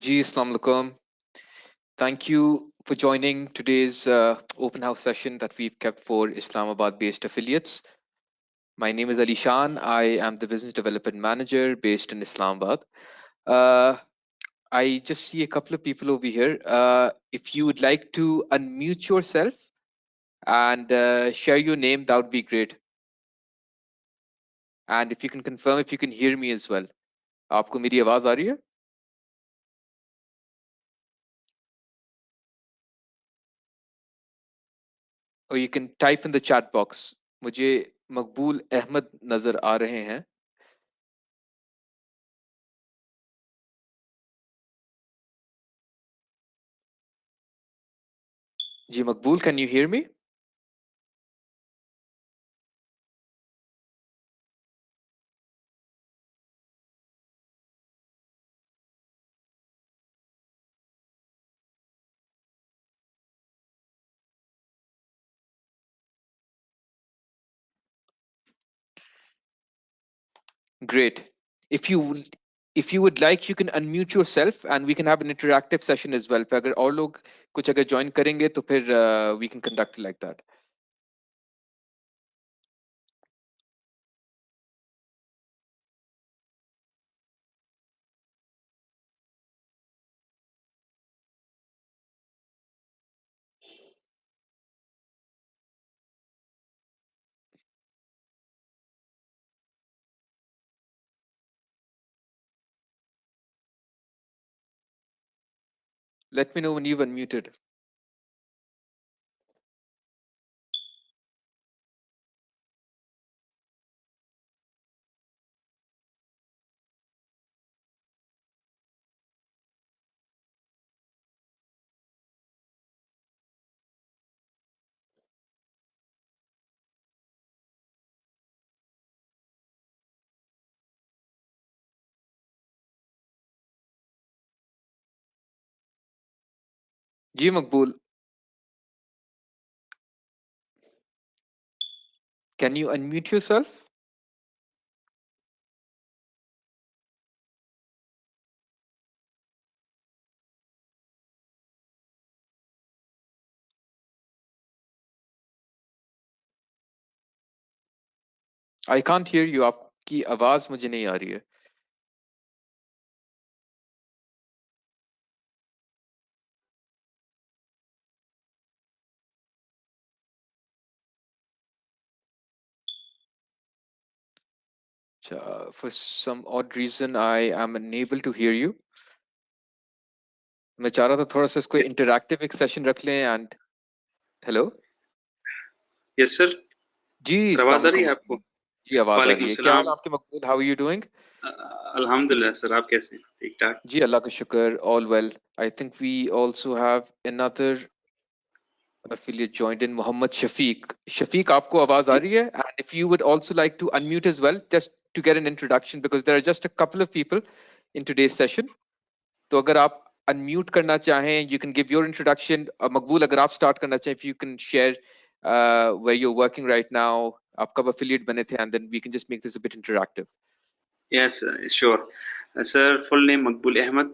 Ji, Assalamu alaikum. Thank you for joining today's open house session that we've kept for Islamabad-based affiliates. My name is Ali Shan. I am the Business Development Manager based in Islamabad. I just see a couple of people over here. If you would like to unmute yourself and share your name, that would be great. And if you can confirm if you can hear me as well. आपको मेरी आवाज आ रही है? Or you can type in the chat box. मुझे मकबूल अहमद नजर आ रहे हैं. जी मकबूल, can you hear me? Great. If you would like, you can unmute yourself and we can have an interactive session as well. अगर और लोग कुछ अगर join करेंगे तो फिर we can conduct it like that. Let me know when you've unmuted. Ji Maqbool, can you unmute yourself? I can't hear you. आपकी आवाज मुझे नहीं आ रही है. For some odd reason, I am unable to hear you. मैं चाह रहा था थोड़ा सा इसको interactive एक session रख लें and hello. Yes sir. जी आवाज आ रही है आपको? जी आवाज आ रही है. क्या हाल है आपके मकबूल? How are you doing? अल्हम्दुलिल्लाह सर, आप कैसे हैं? ठीक ठाक जी अल्लाह का शुक्र, all well. I think we also have another affiliate joined in, Mohammed Shafiq. Shafiq, आपको आवाज आ रही है? And if you would also like to unmute as well, just to get an introduction, because there are just a couple of people in today's session. तो अगर आप unmute करना चाहें, you can give your introduction. मकबूल, अगर आप start करना चाहें, if you can share where you're working right now, आप कब affiliate बने थे, and then we can just make this a bit interactive. Yes sure sir, full name Maqbool Ahmad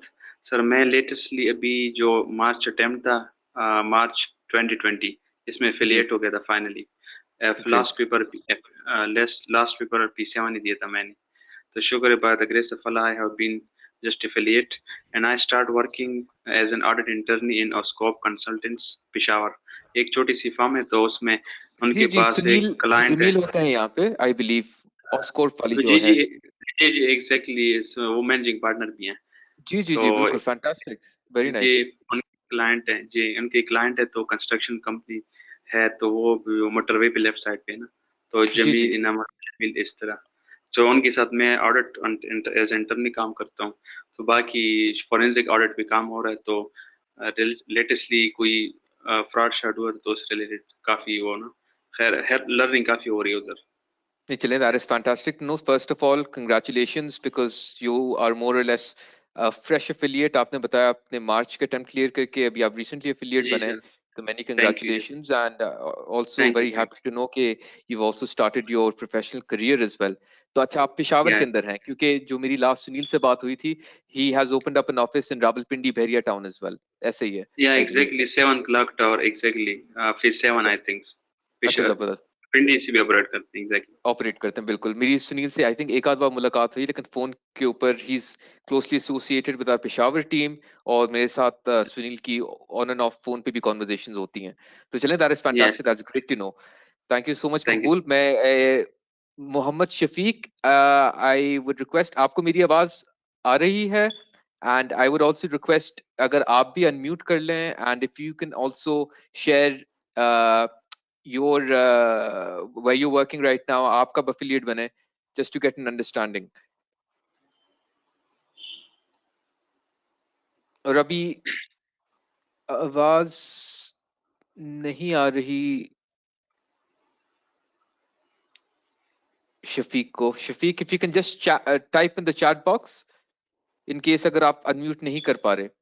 sir. मैं latestly अभी जो मार्च अटेम्प्ट था, मार्च 2020, इसमें एफिलिएट हो गया था फाइनली. लास्ट पेपर P7 ही दिया था मैंने. तो शुक्र है, by the grace of Allah I have been just affiliate and I start working as an audit intern in Oscope Consultants Peshawar. एक छोटी सी फर्म है, तो उसमें उनके पास एक क्लाइंट है. सुनील होते हैं यहाँ पे, I believe Oscorp वाली जो है. जी एग्जैक्टली, वो मैनेजिंग पार्टनर भी हैं. जी जी जी बिल्कुल, फैंटास्टिक, वेरी नाइस. जी उनके क्लाइंट हैं, जी उनके क्लाइंट है, तो कंस्ट्रक्शन कंपनी है, तो वो मोटरवे पे लेफ्ट साइड पे ना, तो जमीन इनामत इस तरह. तो उनके साथ मैं ऑडिट एज इंटर्न काम करता हूँ. तो बाकी फॉरेंसिक ऑडिट पे काम हो रहा है. तो लेटेस्टली कोई फ्रॉड शार्ड हुआ तो उससे रिलेटेड काफी वो ना, खैर लर्निंग काफी हो रही है उधर. चले, that is fantastic. No, first of all, congratulations because you are more or less a fresh affiliate. आपने बताया आपने मार्च का अटेम्प्ट क्लियर करके अभी आप recently affiliate बने. So many Thank you. congratulations, and also Thank you. very happy to know कि you've also started your professional career as well. तो अच्छा आप पेशावर के Yeah. अंदर हैं, क्योंकि जो मेरी लास्ट सुनील से बात हुई थी, he has opened up an office in Rawalpindi, Bahria town as well. ऐसे ही है, Yeah, I believe. exactly. 7 clock tower, exactly. Fish 7, अच्छा I think. Fish, अच्छा जबरदस्त Pindi से भी operate करते हैं, exactly. ऑपरेट करते हैं बिल्कुल। मेरी सुनील से आई थिंक एक आध बार मुलाकात हुई, लेकिन फोन के ऊपर ही is closely associated with our Peshawar team, और मेरे साथ सुनील की ऑन एंड ऑफ फोन पे भी कॉन्वर्जेशंस होती हैं। तो चलें, that is Yes, fantastic, that's great to know. Thank you so much thank you. Maqbool. मैं Mohammad Shafiq, I would request, आपको मेरी आवाज आ रही है? And I would also request अगर आप भी अनम्यूट कर लें, and if you can also share your where you're working right now, आप कब affiliate बने, just to get an understanding. और अभी आवाज नहीं आ रही शफीक को। Shafiq, if you can just type in the chat box in case अगर आप unmute नहीं कर पा रहे।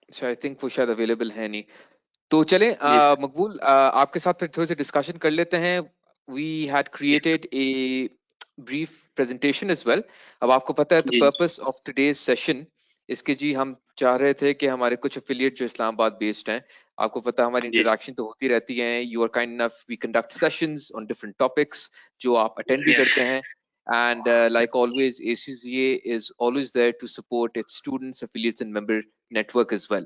अच्छा, आई थिंक वो शायद अवेलेबल है नहीं। तो चलें Yes, मकबूल, आपके साथ फिर थोड़े से डिस्कशन कर लेते हैं। We had yes, created a brief presentation as well. अब आपको पता है द जी, पर्पस ऑफ टुडेज सेशन, इसके जी हम चाह रहे थे कि हमारे कुछ एफिलिएट जो इस्लामाबाद बेस्ड हैं, आपको पता है हमारी जी, इंटरेक्शन तो होती रहती है, you are kind enough, we conduct sessions on different topics जो आप अटेंड भी yes, करते हैं। And like always, ACCA is always there to support its students, affiliates, and member network as well.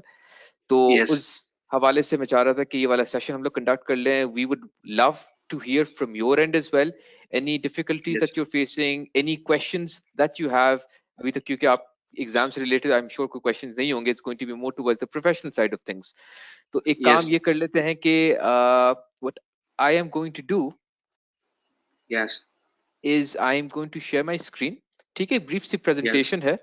तो yes, उस हवाले से मैं चाह रहा था कि ये वाला सेशन हम लोग कंडक्ट कर लें। We would love to hear from your end as well, any difficulties yes, that you're facing, any questions that you have। अभी तक क्योंकि आप एग्जाम से रिलेटेड आई एम श्योर कोई क्वेश्चंस नहीं होंगे, it's going to be more towards the professional side of things. तो एक yes, काम ये कर लेते हैं कि what I am going to do yes, is I am going to share my screen. ठीक है, ब्रीफ सी yes, प्रेजेंटेशन है,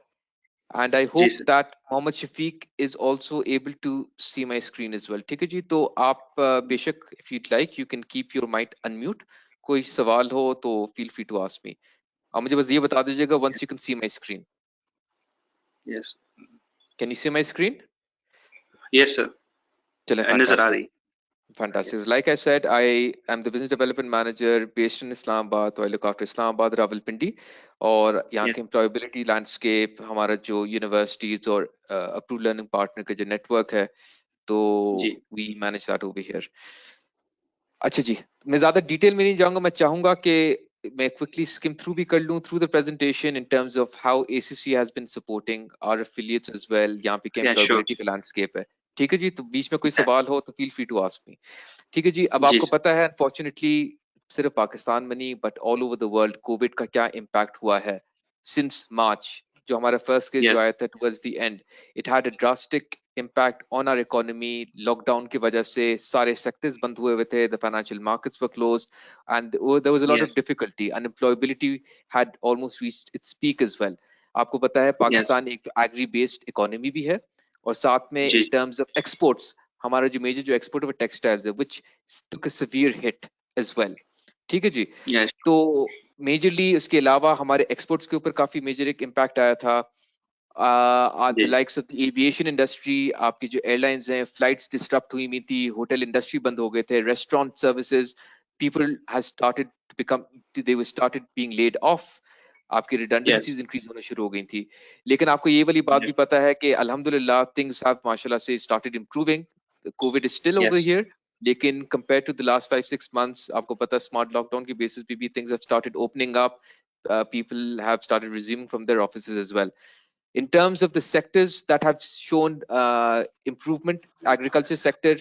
and I जी hope sir, that Mohammad Shafiq is also able to see my screen as well। ठीक है जी, तो आप बेशक if you'd like you can keep your mic unmute। कोई सवाल हो तो feel free to ask me। आप मुझे बस ये बता दीजिएगा once you can see my screen। yes, Can you see my screen? yes sir, चलें, नजर आ fantastic, रही, yes, fantastic। Like I said, I am the business development manager based in Islamabad, तो I look after Islamabad, Rawalpindi, और यहाँ yes, के employability landscape, हमारा जो universities और अप्रूव लर्निंग पार्टनर का जो नेटवर्क है, तो जी, we manage that over here. अच्छा जी, मैं ज्यादा डिटेल में नहीं जाऊंगा, मैं चाहूंगा कि मैं क्विकली स्किम थ्रू भी कर लूं through the presentation in terms of how ACC has been supporting our affiliates as well. यहाँ पे क्या yeah, sure, एम्प्लॉयबिलिटी का लैंडस्केप है। ठीक है जी, तो बीच में कोई yeah, सवाल हो तो feel free to ask me. ठीक है जी, अब जी आपको पता है अनफॉर्चुनेटली सिर्फ पाकिस्तान में नहीं but all over the world Covid का क्या इम्पैक्ट हुआ है सिंस मार्च। जो हमारा फर्स्ट केस yes, जो आया था towards the end, it had a drastic impact on our economy। Lockdown की वजह से सारे सेक्टर्स बंद हुए हुए थे, the financial markets were closed, and there was a lot yes, of difficulty। unemployability had almost reached its peak as well। आपको पता है yes, पाकिस्तान एक एग्री बेस्ड इकोनॉमी भी है, और साथ में जी इन टर्म्स ऑफ एक्सपोर्ट्स हमारा जो मेजर जो एक्सपोर्ट ऑफ टेक्सटाइल्स है which took a severe hit as well। ठीक है जी, yes, तो मेजरली उसके अलावा हमारे एक्सपोर्ट्स के ऊपर काफी मेजर एक इम्पैक्ट आया था। द जी likes of the aviation industry, आपकी जो एयरलाइंस हैं, फ्लाइट्स डिस्टरप्ट हुई हुई थी, होटल इंडस्ट्री बंद हो गए थे, restaurant services, people has started to become, they were started being laid off, आपकी yes, रिडंडेंसीज इंक्रीज होना शुरू हो गई थी। लेकिन आपको ये वाली बात yes, भी पता है कि अल्हम्दुलिल्लाह थिंग्स हैव माशाल्लाह से started improving. COVID is still yes, over here, लेकिन compare to the last 5-6 months आपको पता है स्मार्ट लॉकडाउन की बेसिस पे भी things have started opening up, people have started resuming from their offices as well। In terms of the sectors that have shown improvement, agriculture sector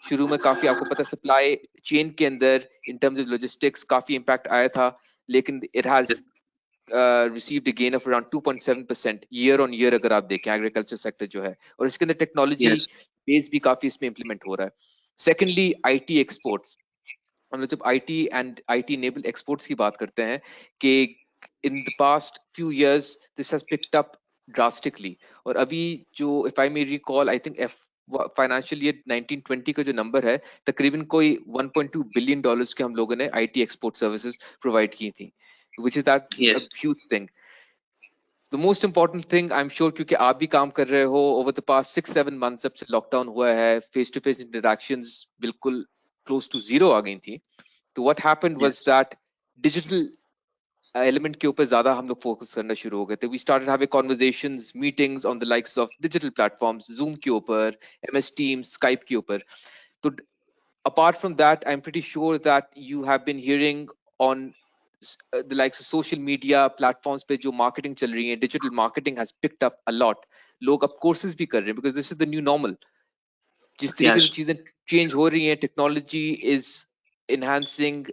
शुरू में काफी आपको पता सप्लाई चेन के अंदर इन टर्म्स ऑफ लॉजिस्टिक्स काफी इम्पैक्ट आया था, लेकिन it has received a gain of around 2.7% year on year अगर आप देखें एग्रीकल्चर सेक्टर जो है, और इसके अंदर टेक्नोलॉजी yes, बेस भी काफी इसमें इम्प्लीमेंट हो रहा है। सेकेंडली आईटी एक्सपोर्ट्स, हम लोग जब IT and IT enabled exports की बात करते हैं कि in the past few years this has picked up drastically. और अभी जो if I may recall, I think financial year 1920 का जो नंबर है, तकरीबन कोई 1.2 बिलियन डॉलर्स के हम लोगों ने आईटी एक्सपोर्ट सर्विसेज प्रोवाइड की थी, which is that's a Yes. huge thing. The most important thing, I'm sure, क्योंकि आप भी काम कर रहे हो, over the past 6-7 months जब से लॉकडाउन हुआ है, फेस टू फेस इंटरेक्शंस बिल्कुल क्लोज टू जीरो आ गई थी. तो what happened was Yes. that digital element के ऊपर ज्यादा हम लोग फोकस करना शुरू हो गए थे. We started having conversations, meetings on the likes of digital platforms, Zoom के ऊपर, एमएस टीम्स, स्काइप के ऊपर. तो apart from that, I'm pretty sure that you have been hearing on the likes of social media platforms पे जो marketing चल रही है, digital marketing has picked up a lot. लोग अब courses भी कर रहे हैं because this is the new normal. जिस तरीके Yes. से चीजें change हो रही हैं, technology is enhancing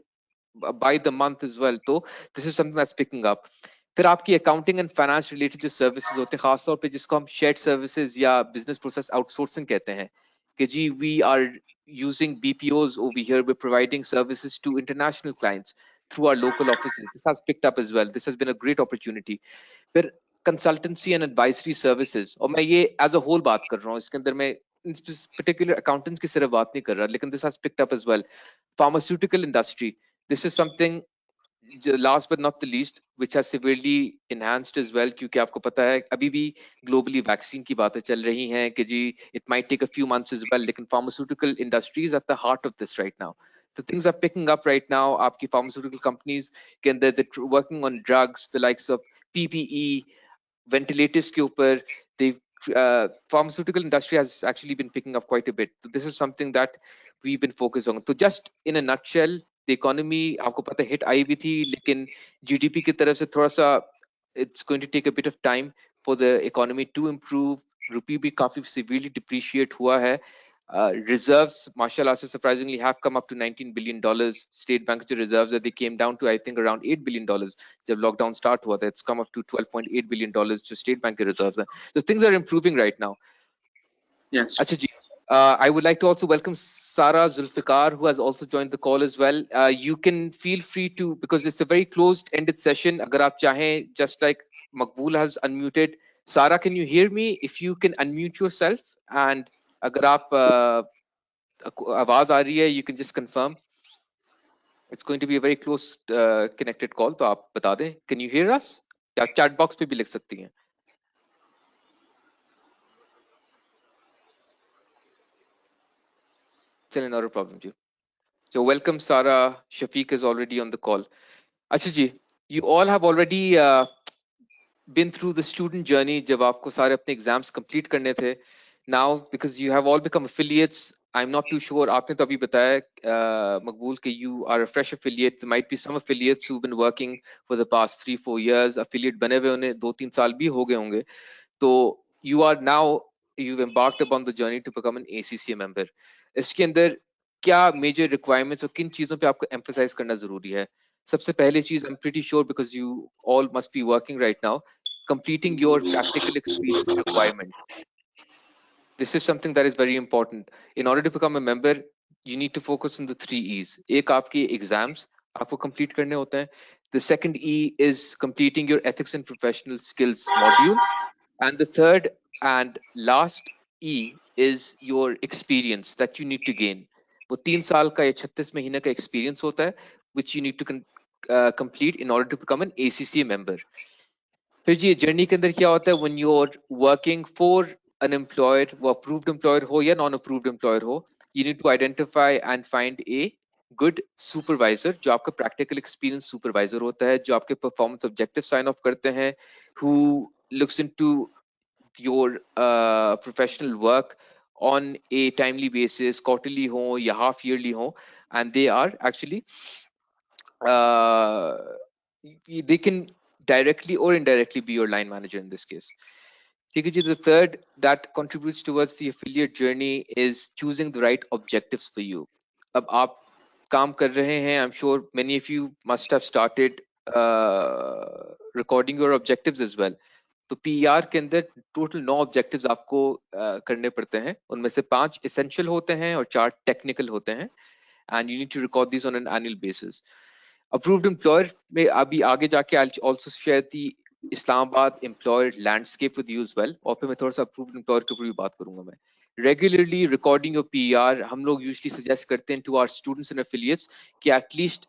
by the month as well. तो this is something that's picking up. फिर आपकी अकाउंटिंग एंड फाइनेंस रिलेटेड जो सर्विसेज होते हैं, खासतौर पे जिसको हम शेयर्ड सर्विसेज या बिजनेस प्रोसेस आउटसोर्सिंग कहते हैं, कि जी we are using BPOs over here, we're providing services to international clients through our local offices. This has picked up as well. This has been a great opportunity. फिर consultancy and advisory services, और मैं ये as a whole बात कर रहा हूँ, इसके अंदर मैं पर्टिकुलर अकाउंटेंट्स की सिर्फ बात नहीं कर रहा, लेकिन this has picked up as well. Pharmaceutical industry, this is something last but not the least which has severely enhanced as well, क्योंकि आपको पता है अभी भी ग्लोबली वैक्सीन की बातें चल रही हैं कि जी it might take a few months as well, लेकिन pharmaceutical industry is at the heart of this right now. So things are picking up right now. आपकी pharmaceutical companies के अंदर they're working on drugs, the likes of PPE, ventilators के ऊपर. They've pharmaceutical industry has actually been picking up quite a bit. So this is something that we've been focused on. So just in a nutshell, the economy आपको पता है hit आई भी थी, लेकिन GDP की तरफ से थोड़ा सा it's going to take a bit of time for the economy to improve. रुपी भी काफी severely depreciate हुआ है. Reserves, mashallah, so surprisingly have come up to $19 billion. State Bank reserves that they came down to I think around $8 billion. जब lockdown start हुआ था, it's come up to $12.8 billion जो State Bank reserves हैं. So things are improving right now. Yes. अच्छा जी. I would like to also welcome Sara Zulfikar, who has also joined the call as well. You can feel free to, because it's a very closed-ended session. अगर आप चाहें, just like Maqbool has unmuted. Sara, can you hear me? If you can unmute yourself, and अगर आप आवाज आ रही है, you can just confirm. It's going to be a very close connected call. तो आप बता दें. Can you hear us? या chat box पे भी लिख सकती हैं. चलिए, not a problem ji. So welcome Sara. Shafiq is already on the call. अच्छा जी, you all have already been through the student journey जब आपको सारे अपने exams complete करने थे. Now because you have all become affiliates, I'm not too sure. आपने तो अभी बताया मकबूल कि you are a fresh affiliate. There might be some affiliates who've been working for the past 3-4 years. Affiliate बने हुए उन्हें 2-3 साल भी हो गए होंगे. तो you are now, you've embarked upon the journey to become an ACCA member. इसके अंदर क्या major requirements और किन चीजों पे आपको emphasize करना जरूरी है? सबसे पहली चीज, I'm pretty sure because you all must be working right now, completing your practical experience requirement. This is something that is very important. In order to become a member, you need to focus on the 3 E's. एक आपके exams आपको complete करने होते हैं. The second E is completing your ethics and professional skills module. And the third and last E is your experience that you need to gain. वो 3 साल का या 36 महीने का experience होता है, which you need to complete in order to become an ACCA member. फिर जी journey के अंदर क्या होता है, when you're working for an employer, वो approved employer हो या non approved employer हो, you need to identify and find a good supervisor जो आपका practical experience supervisor होता है, जो आपके performance objective sign off करते हैं, who looks into your professional work on a timely basis, quarterly हो या half yearly हो, and they are actually uh, they can directly or indirectly be your line manager in this case. The third that contributes towards the affiliate journey is choosing the right objectives for you. अब आप काम कर रहे हैं, I'm sure many of you must have started recording your objectives as well. तो PER के अंदर total 9 objectives आपको करने पड़ते हैं. उनमें से 5 एसेंशियल होते हैं और 4 टेक्निकल होते हैं, and you need to record these on an annual basis. Approved employer में अभी आगे जाके I'll also share the Islamabad employer landscape with you as well, और फिर मैं थोड़ा सा अप्रूव्ड एम्प्लॉयर के ऊपर भी बात करूंगा मैं. Regularly recording your PR, हम लोग usually suggest करते हैं to our students and affiliates कि at least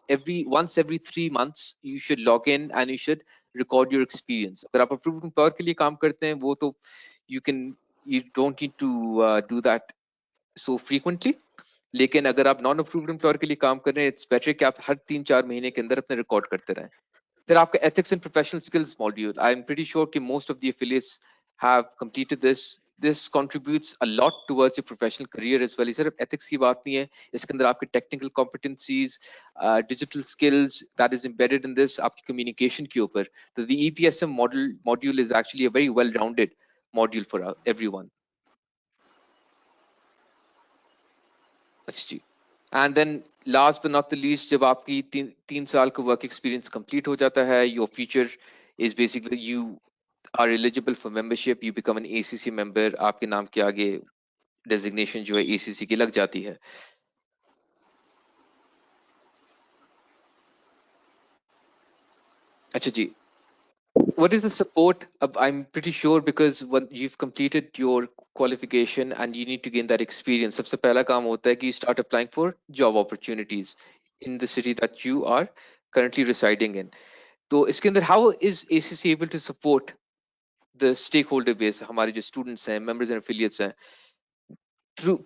once every 3 months you should log in and you should record your experience. अगर आप approved employer के लिए काम करते हैं वो तो you don't need to do that so frequently. लेकिन अगर आप नॉन अप्रूव्ड एम्प्लॉयर के लिए काम कर रहे हैं, इट्स बेटर कि आप हर 3-4 महीने के अंदर अपने रिकॉर्ड करते रहें. फिर आपका ethics and professional skills module. I'm pretty sure कि most of the affiliates have completed this. This contributes a lot towards your professional career as well. ये सिर्फ ethics की बात नहीं है, इसके अंदर आपके technical competencies, digital skills that is embedded in this, आपकी communication के ऊपर. So the EPSM module is actually a very well-rounded module for everyone. अच्छा जी. And then last but not the least, जब आपकी 3 साल का वर्क एक्सपीरियंस कंप्लीट हो जाता है, your future is basically you are eligible for membership, you become an ACC member, आपके नाम के आगे डेजिग्नेशन जो है एसीसी की लग जाती है. अच्छा जी. What is the support? I'm pretty sure because when you've completed your qualification and you need to gain that experience, सबसे पहला काम होता है कि you start applying for job opportunities in the city that you are currently residing in. तो इसके अंदर how is ACC able to support the stakeholder base, हमारे जो students हैं, members and affiliates हैं?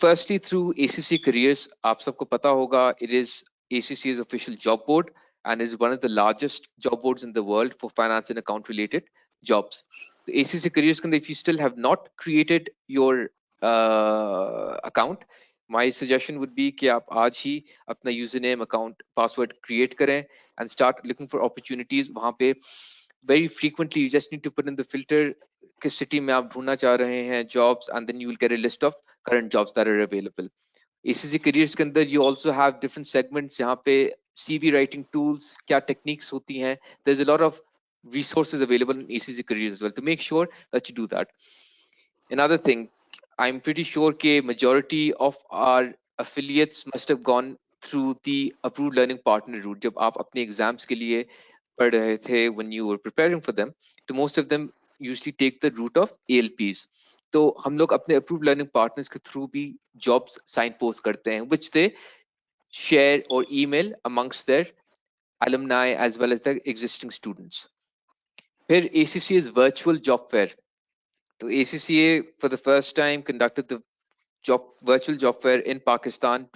Firstly through ACC Careers. आप सबको पता होगा, it is ACC's official job board and is one of the largest job boards in the world for finance and account related jobs. The ACC Careers के अंदर, if you still have not created your account, my suggestion would be कि आप आज ही अपना username, account, password create करें and start looking for opportunities. वहाँ पे very frequently you just need to put in the filter किस city में आप ढूंढना चाह रहे हैं jobs, and then you will get a list of current jobs that are available. ACC Careers के अंदर you also have different segments जहाँ पे CV writing tools, क्या techniques होती हैं. There's a lot of resources available in ACC Careers as well, to make sure that you do that. Another thing, I'm pretty sure कि majority of our affiliates must have gone through the approved learning partner route. जब आप अपने exams के लिए पढ़ रहे थे, when you were preparing for them, तो most of them usually take the route of ALPs. तो हम लोग अपने approved learning partners के through भी jobs sign post करते हैं, which they share or email amongst their alumni as well as the existing students. फिर ACCA's virtual job fair. तो ACCA for the first time conducted the virtual job fair in Pakistan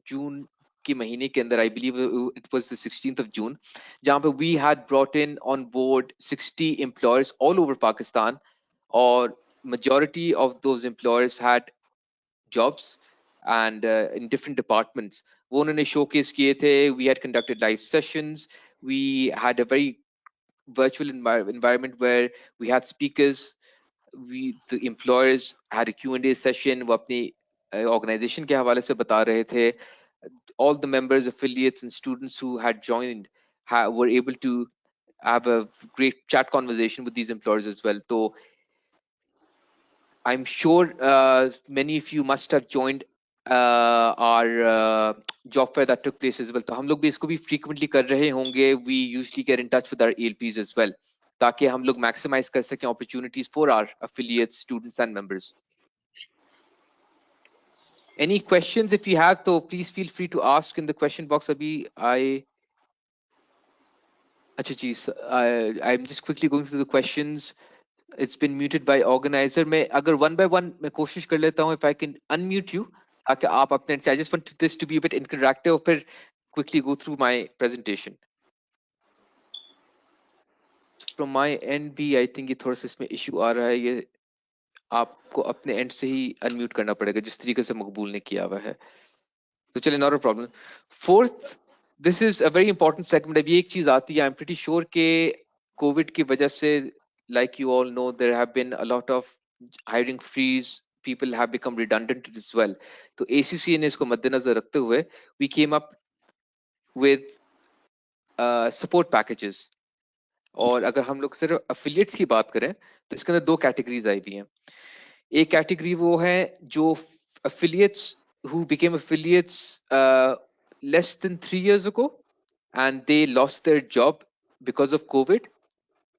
June के महीने के अंदर, I believe it was the 16th of June, जहाँ पे we had brought in on board 60 employers all over Pakistan, और majority of those employers had jobs and in different departments. वो उन्होंने showcase किए थे. We had conducted live sessions. We had a very virtual environment where we had speakers. The employers had a Q&A session. वो अपनी organization के हवाले से बता रहे थे. All the members, affiliates and students who had joined were able to have a great chat conversation with these employers as well. So I'm sure many of you must have joined our job fair that took place as well. तो हम लोग भी इसको भी frequently कर रहे होंगे. We usually get in touch with our ALPs as well, ताकि हम लोग maximize कर सकें opportunities for our affiliates, students and members. Any questions if you have, तो please feel free to ask in the question box. अभी अच्छा जी, I'm just quickly going through the questions. It's been muted by organizer. मैं अगर one by one मैं कोशिश कर लेता हूँ, if I can unmute you, ताकि आप अपने, I just want this to be a bit interactive, फिर quickly go through my presentation. From my end भी I think ये थोड़ा सा इसमें issue आ रहा है. ये आपको अपने end से ही unmute करना पड़ेगा जिस तरीके से मकबूल ने किया हुआ है. तो चलिए, not a problem. Fourth, this is a very important segment. अभी एक चीज आती है, I'm pretty sure के COVID की वजह से, like you all know, there have been a lot of hiring freeze. People have become redundant as well. तो ACCA ने इसको मद्देनजर रखते हुए we came up with support packages. और अगर हम लोग सिर्फ affiliates की बात करें तो इसके अंदर 2 categories आई हुई हैं. एक category वो है जो affiliates who became affiliates less than 3 years ago and they lost their job because of COVID.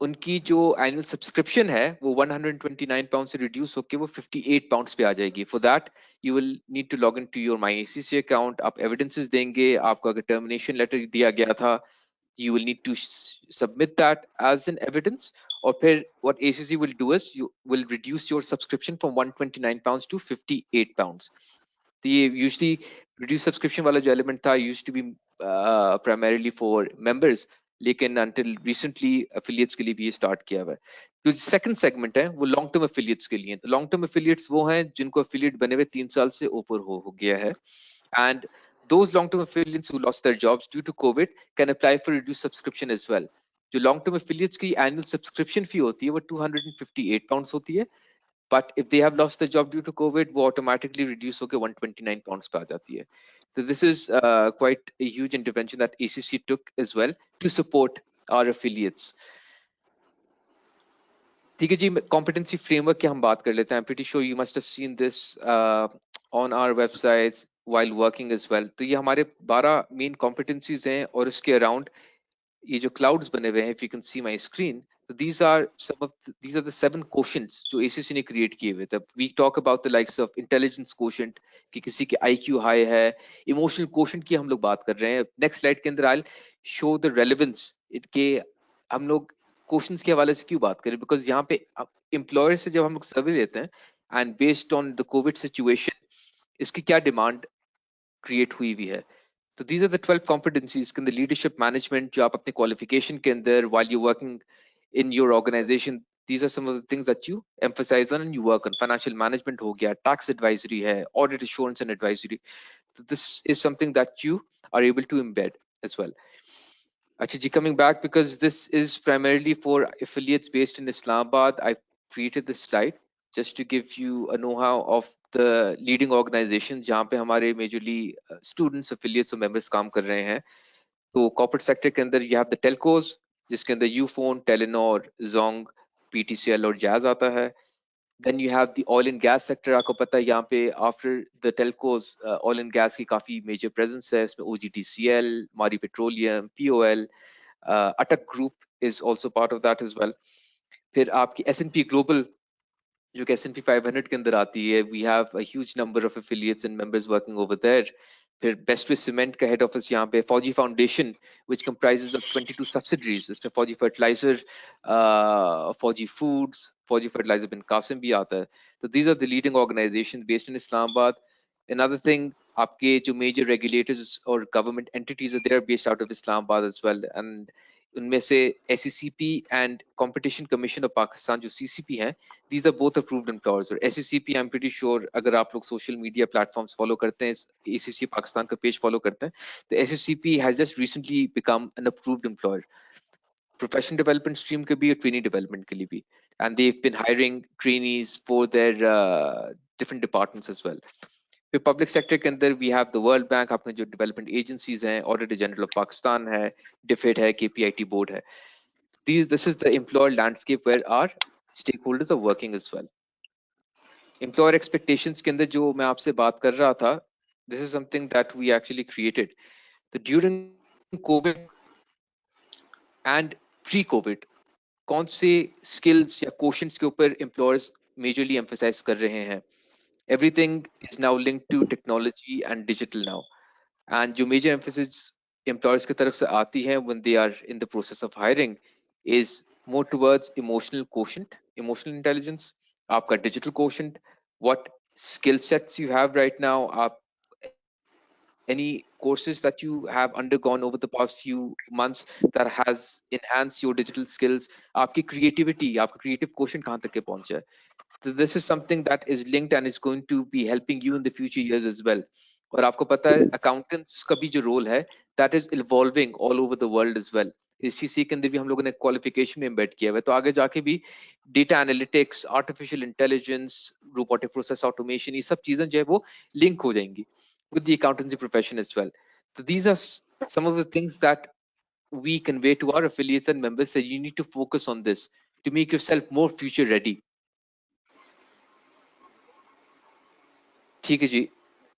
उनकी जो एनुअल सब्सक्रिप्शन है वो 129 पाउंड से रिड्यूस होकर वो 58 पाउंड्स पे आ जाएगी. For that you will need to log in to your my ACC account. आप एविडेंसेस देंगे, आपको अगर टर्मिनेशन लेटर दिया गया था you will need to submit that as an evidence. Or what ACC will do is you will reduce your subscription from 129 pounds to 58 pounds. तो ये usually reduced subscription वाला जो element था used to be primarily for members, लेकिन until recently affiliates के लिए भी ये start किया हुआ है. जो second segment है वो long term affiliates के लिए. long term affiliates वो हैं जिनको affiliate बने हुए 3 साल से ऊपर हो गया है. And those long-term affiliates who lost their jobs due to COVID can apply for reduced subscription as well. जो long-term affiliates की annual subscription fee होती है वो 258 pounds होती है, but if they have lost their job due to COVID वो automatically reduce होकर 129 pounds पे आ जाती है. So this is quite a huge intervention that ACC took as well to support our affiliates. ठीक है जी, competency framework की हम बात कर लेते हैं. I'm pretty sure you must have seen this on our websites while working as well. तो ये हमारे 12 main competencies हैं और इसके around ये जो clouds बने हुए हैं, if you can see my screen, so these are the 7 quotients जो ACC ने create किए हुए थे. We talk about the likes of intelligence quotient कि किसी के IQ high है, emotional quotient की हम लोग बात कर रहे हैं. Next slide के अंदर I'll show the relevance इनके हम लोग क्वेश्चंस के हवाले से क्यों बात करें, बिकॉज यहाँ पे एम्प्लॉयर से जब हम लोग सर्वे लेते हैं and based on the Covid situation इसकी क्या डिमांड क्रिएट हुई हुई है. तो दीज आर द 12 कॉम्पिटेंसीज के अंदर लीडरशिप मैनेजमेंट जो आप अपने क्वालिफिकेशन के अंदर while you working in your organisation, these are some of the things that you emphasize on and you work on. Financial management हो गया, tax advisory है, audit assurance and advisory. So this is something that you are able to embed as well. Actually, coming back, because this is primarily for affiliates based in Islamabad, I created this slide just to give you a know-how of the leading organizations जहाँ पे हमारे majorly students, affiliates और members काम कर रहे हैं. तो corporate sector के अंदर you have the telcos, जिसके अंदर Ufone, Telenor, Zong, PTCL और Jazz आता है. Then you have the oil and gas sector. आपको पता है यहाँ पे after the telcos, oil and gas की काफी major presence है. इसमें OGTCL, Mari Petroleum, POL, Atak Group is also part of that as well. फिर आपकी S&P Global जो कि S&P 500 के अंदर आती है, we have a huge number of affiliates and members working over there. फिर बेस्ट वे सीमेंट का हेड ऑफिस यहाँ पे, फौजी foundation which comprises of 22 subsidiaries. इसमें फौजी फर्टिलाइजर, फौजी फूड्स, फौजी फर्टिलाइजर बिन कासिम भी आता है. तो these are the leading organizations based in Islamabad. Another thing, आपके जो major regulators और government entities are there based out of Islamabad as well. And उनमें से SECP and Competition Commission of Pakistan जो CCP हैं, these are both approved employers. और SECP I'm pretty sure अगर आप लोग social media platforms follow करते हैं, ACC पाकिस्तान का page follow करते हैं, तो SECP has just recently become an approved employer. Professional development stream के भी और trainee development के लिए भी, and they've been hiring trainees for their different departments as well. फिर पब्लिक सेक्टर के अंदर we have the World Bank, अपने जो डेवलपमेंट एजेंसीज हैं, ऑडिटर जनरल ऑफ पाकिस्तान है, डिफिड है, KPIT बोर्ड है. This is the employer landscape where our stakeholders are working as well. Employer expectations के अंदर जो मैं आपसे बात कर रहा था, this is something that we actually created. So during COVID and pre-COVID, कौन से skills या quotients के ऊपर employers majorly emphasize कर रहे हैं? Everything is now linked to technology and digital now. And जो major emphasis employers की तरफ से आती है when they are in the process of hiring is more towards emotional quotient, emotional intelligence, आपका digital quotient, what skill sets you have right now, आप any courses that you have undergone over the past few months that has enhanced your digital skills, आपकी creativity, आपका creative quotient कहाँ तक के पहुंचा है. So this is something that is linked and is going to be helping you in the future years as well. और आपको पता है accountants का भी जो role है that is evolving all over the world as well. CC के अंदर भी हम लोगों ने क्वालिफिकेशन में एम्बेड किया हुआ है, तो आगे जाके भी data analytics, artificial intelligence, robotic process automation, ये सब चीजें जो है वो लिंक हो जाएंगी with the accountancy profession as well. So these are some of the things that we convey to our affiliates and members that you need to focus on this to make yourself more future ready. ठीक है जी,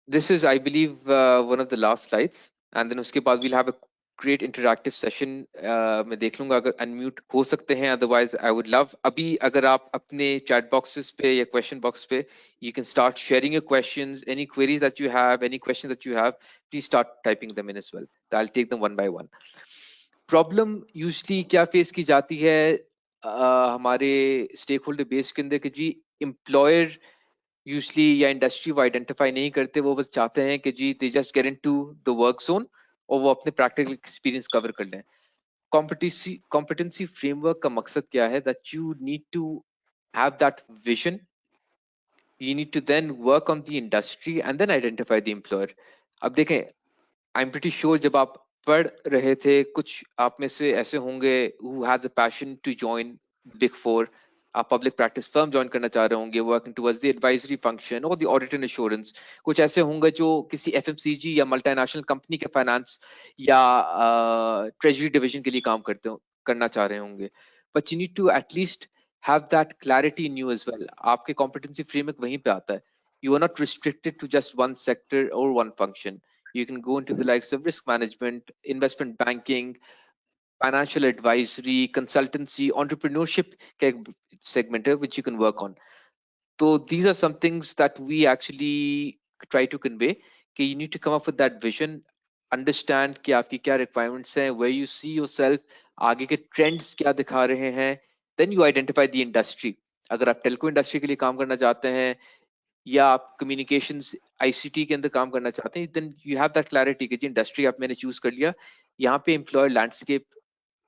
this is I believe one of the last slides, and then उसके बाद we'll have a great interactive session. मैं देख लूंगा अगर unmute हो सकते हैं, अदरवाइज आई वुड लव अभी अगर आप अपने चैट बॉक्सेस पे या क्वेश्चन बॉक्स पे you can start sharing your questions, any queries that you have, any question that you have, please start typing them in as well, I will take them one by one. Problem usually क्या face की जाती है हमारे stake holder base के अंदर कि जी employer usually या इंडस्ट्री वो आइडेंटिफाई नहीं करते, वो बस चाहते हैं कि जी they just get into the work zone और वो अपने प्रैक्टिकल एक्सपीरियंस कवर कर लें। कॉम्पिटेंसी फ्रेमवर्क का मकसद क्या है? That you need to have that vision, you need to then work on the industry and then identify the employer. अब देखें, आई एम प्रीटी श्योर जब आप पढ़ रहे थे कुछ आप में से ऐसे होंगे who has a passion to join Big Four, आप पब्लिक प्रैक्टिस फर्म ज्वाइन करना चाह रहे होंगे, working towards the advisory function और द ऑडिट एंड एश्योरेंस। कुछ ऐसे होंगे जो किसी एफएमसीजी या मल्टीनेशनल कंपनी के फाइनेंस या ट्रेजरी डिवीजन के लिए काम करना चाह रहे होंगे। But you need to at least have that clarity in you as well. आपके competency framework वहीं पे आता है. You are not restricted to just one sector or one function. You can go into the likes of risk management, investment banking, financial advisory, consultancy, entrepreneurship का एक segment है which you can work on. So these are some things that we actually try to convey कि you need to come up with that vision, understand कि आपकी क्या requirements हैं, where you see yourself, आगे के trends क्या दिखा रहे हैं, then you identify the industry. अगर आप टेलको इंडस्ट्री के लिए काम करना चाहते हैं या आप कम्युनिकेशंस आईसीटी के अंदर काम करना चाहते हैं, then you have that clarity कि जी इंडस्ट्री आप मैंने चूज कर लिया, यहाँ पे एम्प्लॉयर लैंडस्केप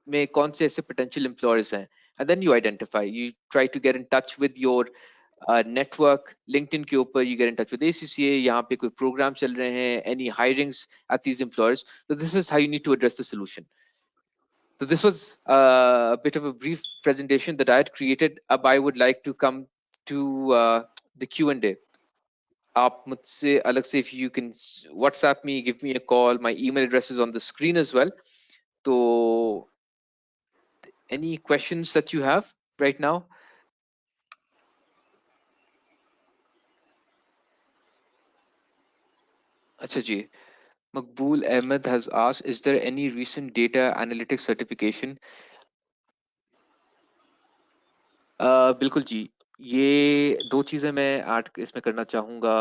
में कौन से ऐसे पोटेंशियल एम्प्लॉयर्स हैं, and then you identify, you try to get in touch with your network, LinkedIn के ऊपर you get in touch with ACCA, यहाँ पे कोई प्रोग्राम चल रहे हैं, any hirings at these employers. So this is how you need to address the solution. So this was a bit of a brief presentation that I had created. Ab I would like to come to the Q&A. आप मुझसे अलग से if you can WhatsApp me, give me a call, my email address is on the screen as well. So any questions that you have right now? अच्छा जी, Maqbool Ahmed has asked, is there any recent data analytics certification? बिल्कुल जी, ये दो चीज़ें मैं add इसमें करना चाहूँगा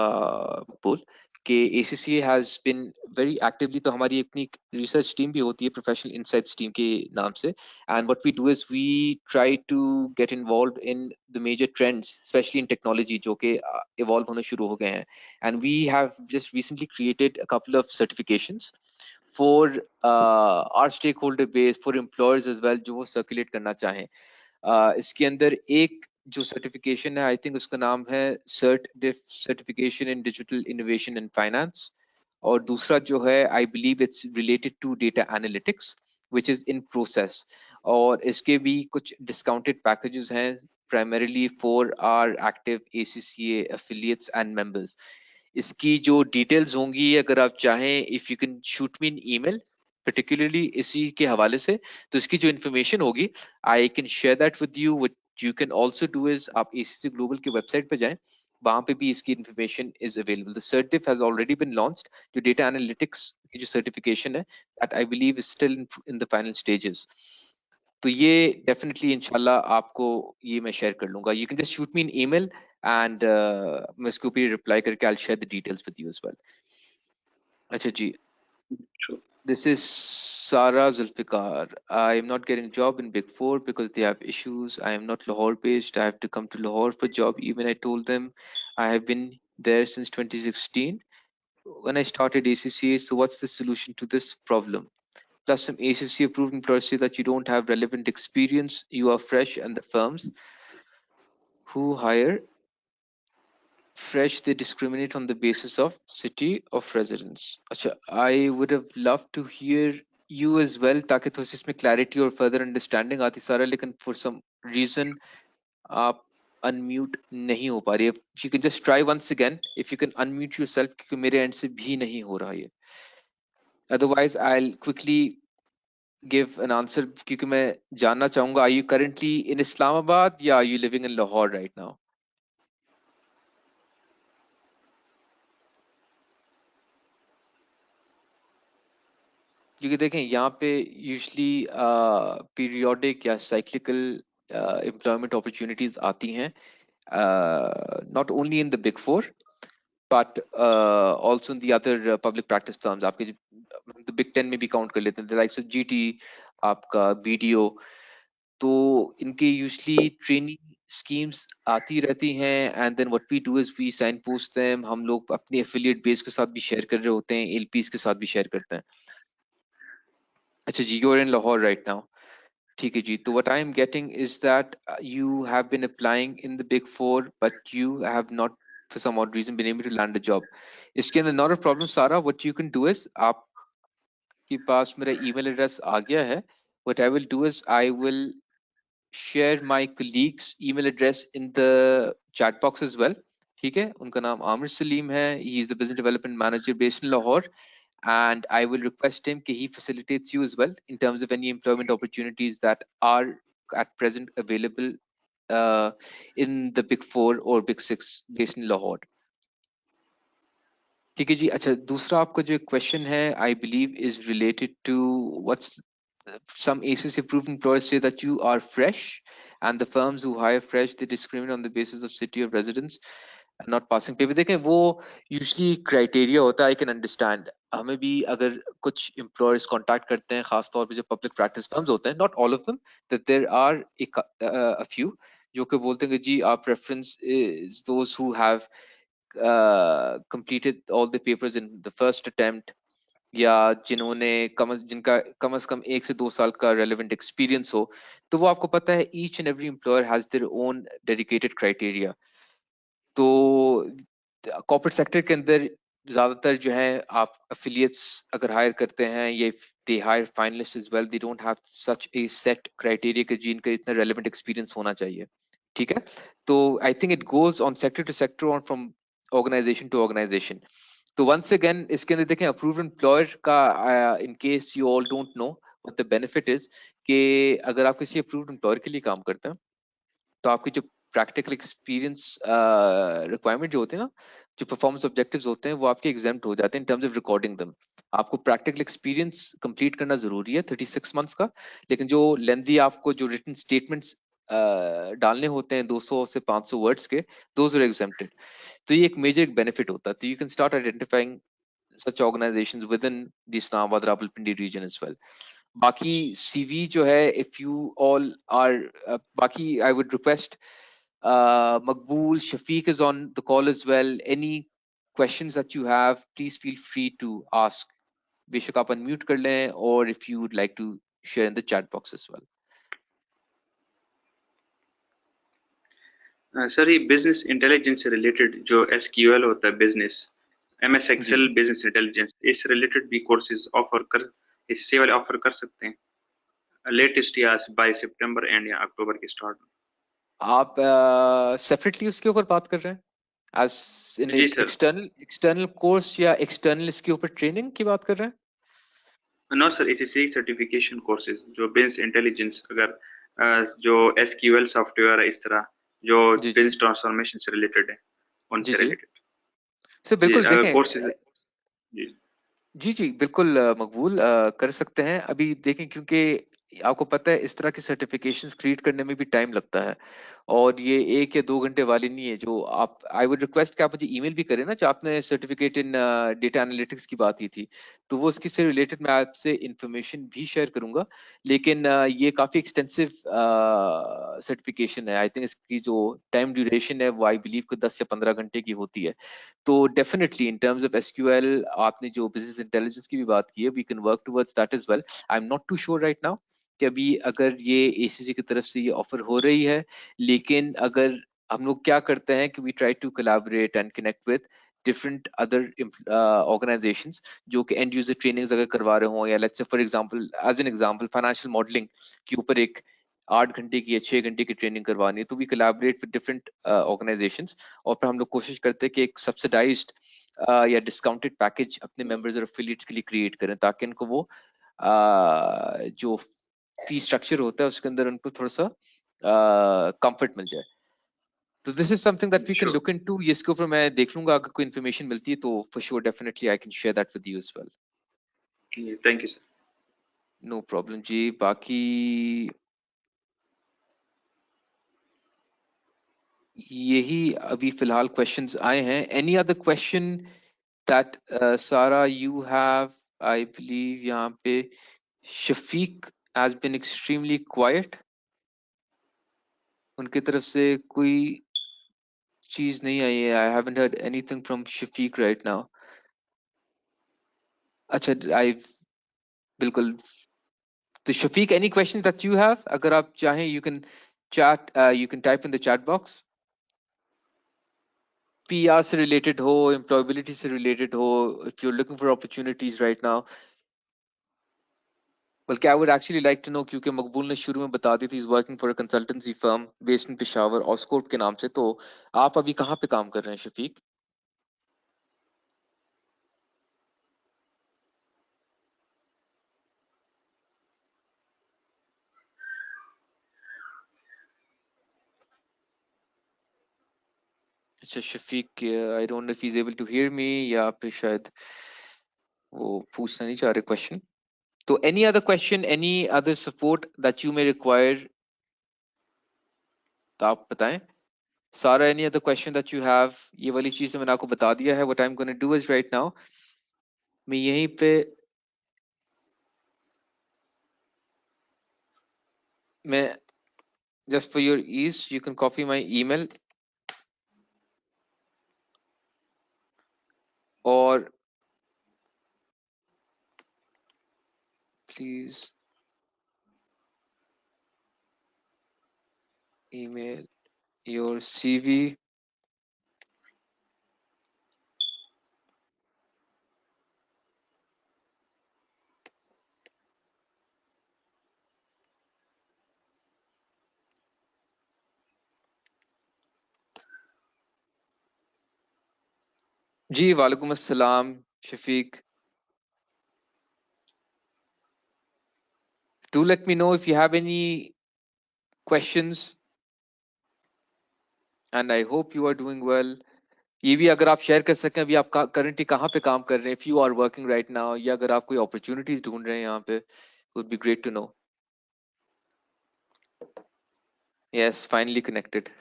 मकबूल, कि ACCA has been very actively, तो हमारी अपनी रिसर्च टीम भी होती है प्रोफेशनल इनसाइट्स टीम के नाम से, and what we do is we try to get involve in the major trends specially in technology जो कि इवॉल्व होने शुरू हो गए हैं, and we have just recently created a couple of certifications for our stakeholder base, for employers as well जो वो circulate करना चाहें। इसके अंदर एक जो सर्टिफिकेशन है, आई थिंक उसका नाम है certification in digital innovation and finance, और दूसरा जो है I believe it's related to data analytics which is in process, और इसके भी कुछ डिस्काउंटेड पैकेजेस हैं primarily for our active ACCA affiliates and members. इसकी जो डिटेल्स होंगी अगर आप चाहें, if you can shoot me in email particularly इसी के हवाले से, तो इसकी जो इन्फॉर्मेशन होगी I can share that with you. What you can also do is आप ACC ग्लोबल की वेबसाइट पे जाएं, वहां पे भी इसकी इन्फॉर्मेशन इज अवेलेबल। द सर्टिफ हैज ऑलरेडी बीन लॉन्च्ड, जो डेटा एनालिटिक्स की जो सर्टिफिकेशन है that I believe is still in the final stages. तो ये डेफिनेटली इंशाल्लाह आपको ये मैं शेयर कर लूंगा। You can just shoot me in email and मैं इसके ऊपर रिप्लाई करके I will share the details with you as well. अच्छा जी, this is Sara Zulfikar. I am not getting job in Big Four because they have issues. I am not Lahore based. I have to come to Lahore for job. Even I told them I have been there since 2016 when I started ACCA. So what's the solution to this problem? Plus some ACCA approved employers say that you don't have relevant experience. You are fresh, and the firms who hire fresh, they discriminate on the basis of city of residence. Acha, I would have loved to hear you as well ताकि थोड़ी सी इसमें clarity और further understanding आती सारा, लेकिन for some reason आप unmute नहीं हो पा रही है। If you can just try once again, if you can unmute yourself, क्योंकि मेरे end से भी नहीं हो रहा है। Otherwise I'll quickly give an answer क्योंकि मैं जानना चाहूंगा, are you currently in Islamabad या are you living in Lahore right now? क्योंकि देखें यहाँ पे यूजली पीरियोडिक या साइक्लिकल एम्प्लॉयमेंट अपॉर्चुनिटीज आती हैं, not only in the big four but also in the other public practice firms. आपके the Big Ten में भी काउंट कर लेते हैं, the likes of GT, आपका BDO, तो इनके यूजली ट्रेनिंग स्कीम्स आती रहती हैं, and then what we do is we signpost them, हम लोग अपने एफिलिएट बेस के साथ भी शेयर कर रहे होते हैं, एलपीस के साथ भी शेयर करते हैं। अच्छा जी, you are in Lahore right now, ठीक है जी। तो what I am getting is that you have been applying in the big four but you have not for some odd reason been able to land a job. इसके अंदर not a problem सारा, what you can do is आपके पास मेरा email address आ गया है, what I will do is I will share my colleague's email address in the chat box as well. ठीक है, उनका नाम आमिर सलीम है, he is the business development manager based in Lahore, and I will request him that he facilitates you as well in terms of any employment opportunities that are at present available uh, in the big four or big six based in Lahore. ठीक है जी। अच्छा, दूसरा आपका जो question है I believe is related to what's some ACCA approved employers say that you are fresh, and the firms who hire fresh they discriminate on the basis of city of residence and not passing paper. देखें वो usually criteria होता है, I can understand। हमें भी अगर कुछ employers contact करते हैं, खास तौर पे जो public practice firms होते हैं, not all of them, that there are a few जो कि बोलते हैं कि जी our preference is those who have completed all the papers in the first attempt, या जिन्होंने जिनका कम से कम 1 से 2 साल का रेलेवेंट एक्सपीरियंस हो। तो वो आपको पता है each and every employer has their own dedicated criteria. तो कॉर्पोरेट सेक्टर के अंदर ज्यादातर जो है आप एफिलिएट्स अगर हायर करते हैं, ये they hire finalist as well, they don't have such a set criteria कि जिनका इतना रेलेवेंट एक्सपीरियंस होना चाहिए। ठीक है, तो I think it goes on sector to sector और फ्रॉम ऑर्गेनाइजेशन टू ऑर्गेनाइजेशन। तो वंस अगेन इसके अंदर देखें अप्रूव्ड एम्प्लॉयर का, in case you all don't know what the benefit is, कि अगर आप किसी अप्रूव्ड एम्प्लॉयर के लिए काम करते हैं तो आपकी जो प्रैक्टिकल एक्सपीरियंस रिक्वायरमेंट जो होते हैं ना, जो परफॉर्मेंस ऑब्जेक्टिव्स होते हैं, वो आपके एग्जाम्प्ट हो जाते हैं इन टर्म्स ऑफ रिकॉर्डिंग दम। आपको प्रैक्टिकल एक्सपीरियंस कंप्लीट करना जरूरी है 36 मंथ्स का, लेकिन जो लेंथी आपको जो रिटन स्टेटमेंट्स डालने होते हैं 200 से 500 वर्ड्स के, दोज आर एग्जेम्प्टेड। तो ये एक मेजर बेनिफिट होता है। तो you can start identifying such organizations within the Islamabad Rawalpindi region as well. बाकी CV जो है, if you all are बाकी I would request Maqbool, Shafiq is on the call as well. Any questions that you have, please feel free to ask. बेशक आप unmute कर लें, or if you would like to share in the chat box as well. Sir ये business intelligence से related जो SQL होता है, business MS excel business intelligence, इस रिलेटेड भी कोर्सेज ऑफर कर, इससे वाले ऑफर कर सकते हैं लेटेस्ट या बाय सितंबर एंड या अक्टूबर के स्टार्ट में? आप सेपरेटली उसके ऊपर बात कर रहे हैं, as in जी सर। external कोर्स या एक्सटर्नल इसके ऊपर ट्रेनिंग की बात कर रहे हैं? नो सर, इसी सर्टिफिकेशन कोर्सेज जो बिजनेस इंटेलिजेंस, अगर जो SQL सॉफ्टवेयर है, इस तरह जो जी जी बिजनेस ट्रांसफॉर्मेशन से रिलेटेड है, जी उनसे जी रिलेटेड। सर, जी बिल्कुल देखें। कोर्सेज। जी जी जी बिल्कुल मकबूल कर सकते हैं। अभी देखें, क्योंकि आपको पता है इस तरह की सर्टिफिकेशंस क्रिएट करने में भी टाइम लगता है, और ये 1 या 2 घंटे वाली नहीं है। जो आप, आई वुड रिक्वेस्ट कि आप मुझे ईमेल भी करें ना, जो आपने सर्टिफिकेट इन डेटा एनालिटिक्स की बात की थी, तो वो उसकी से रिलेटेड मैं आपसे इंफॉर्मेशन भी शेयर करूंगा। लेकिन ये काफी एक्सटेंसिव सर्टिफिकेशन है। आई थिंक इसकी जो टाइम ड्यूरेशन है वो आई बिलीव को 10 या 15 घंटे की होती है। तो definitely in terms of SQL, आपने जो बिजनेस इंटेलिजेंस की भी बात की है, we can work towards that as well. I am not too sure right now कि अभी अगर ये एसीसी की तरफ से ये ऑफर हो रही है, लेकिन अगर हम लोग क्या करते हैं कि we try to collaborate and connect with different other organisations जो कि एंड यूजर ट्रेनिंग्स अगर करवा रहे हो, या let's say for example, as an example financial modelling के ऊपर एक 8 घंटे की या 6 घंटे की ट्रेनिंग करवानी है, तो we collaborate with different organisations, और फिर हम लोग कोशिश करते हैं कि एक सब्सिडाइज्ड या डिस्काउंटेड पैकेज अपने मेंबर्स और एफिलिएट्स के लिए क्रिएट करें, ताकि इनको वो जो फी स्ट्रक्चर होता है उसके अंदर उनको थोड़ा सा कंफर्ट मिल जाए। तो this is something that we can sure. Look into. इसके ऊपर मैं देख लूंगा, अगर कोई इन्फॉर्मेशन मिलती है तो for sure definitely I can share that with you as well. Thank you sir. No problem जी। बाकी यही अभी फिलहाल क्वेश्चंस आए हैं। Any other question that Sara you have? I believe यहाँ पे Shafiq has been extremely quiet, उनकी तरफ से कोई चीज नहीं आई है। I haven't heard anything from Shafiq right now. अच्छा, आई बिल्कुल। तो Shafiq, any question that you have? अगर आप चाहें you can chat, you can type in the chat box. PR से रिलेटेड हो, एम्प्लॉयबिलिटी से रिलेटेड हो, if you are looking for opportunities right now. बल्कि I would actually like to know, क्योंकि मकबूल ने शुरू में बता दी थी is working for a consultancy firm based in Peshawar, Oscorp के नाम से। तो आप अभी कहाँ पे काम कर रहे हैं शफीक? अच्छा Shafiq, I don't know if he is able to hear me, या फिर शायद वो पूछना नहीं चाह रहे क्वेश्चन। तो any other question, any other support that you may require, तो आप बताएं। सारा, any other question that you have? ये वाली चीज तो मैंने आपको बता दिया है। What I am gonna do is right now, मैं यहीं पे, मैं just for your ease you can copy my email, or please email your CV। जी वालेकुम अस्सलाम Shafiq. Do let me know if you have any questions and I hope you are doing well। ये भी अगर आप शेयर कर सकें अभी आप करंटली कहाँ पे काम कर रहे हैं, if you are working right now, या अगर आप कोई अपॉर्चुनिटीज ढूंढ रहे हैं यहाँ पे, would be great to know। Yes, finally connected।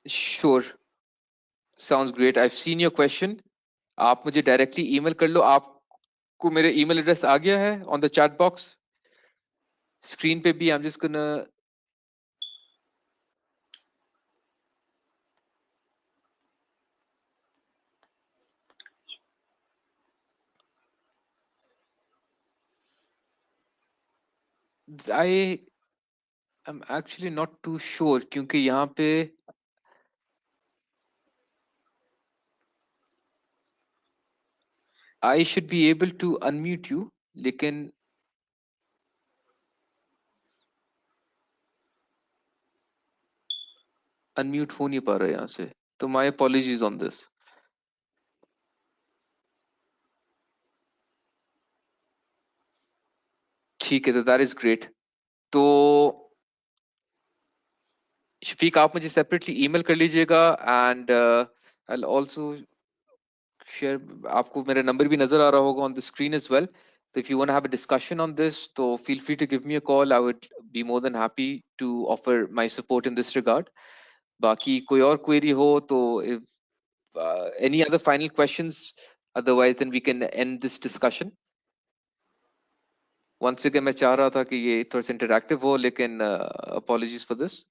Sure, sounds great। I've seen your question। आप मुझे डायरेक्टली ईमेल कर लो। आपको मेरे ईमेल एड्रेस आ गया है on the chat box screen पे भी। I am just gonna, I am actually not too sure, क्योंकि यहाँ पे I should be able to unmute you, लेकिन अनम्यूट हो नहीं पा रहा है यहाँ से। तो माय अपॉलॉजीज ऑन दिस। ठीक है, तो दैट इज ग्रेट। तो शफीक, आप मुझे सेपरेटली ईमेल कर लीजिएगा and I will also share, आपको मेरा नंबर भी नजर आ रहा होगा on the screen as well. तो if you want to have a discussion on this, तो feel free to give me a call. I would be more than happy to offer my support in this regard. बाकी कोई और query हो तो, if any other final questions, otherwise then we can end this discussion। once again मैं चाह रहा था कि ये थोड़ा सा इंटरैक्टिव हो, लेकिन apologies for this।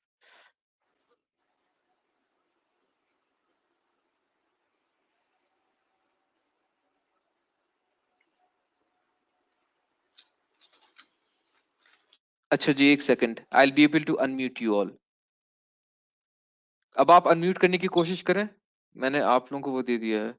अच्छा जी, एक second, I'll be able to unmute you all। अब आप अनम्यूट करने की कोशिश करें, मैंने आप लोगों को वो दे दिया है।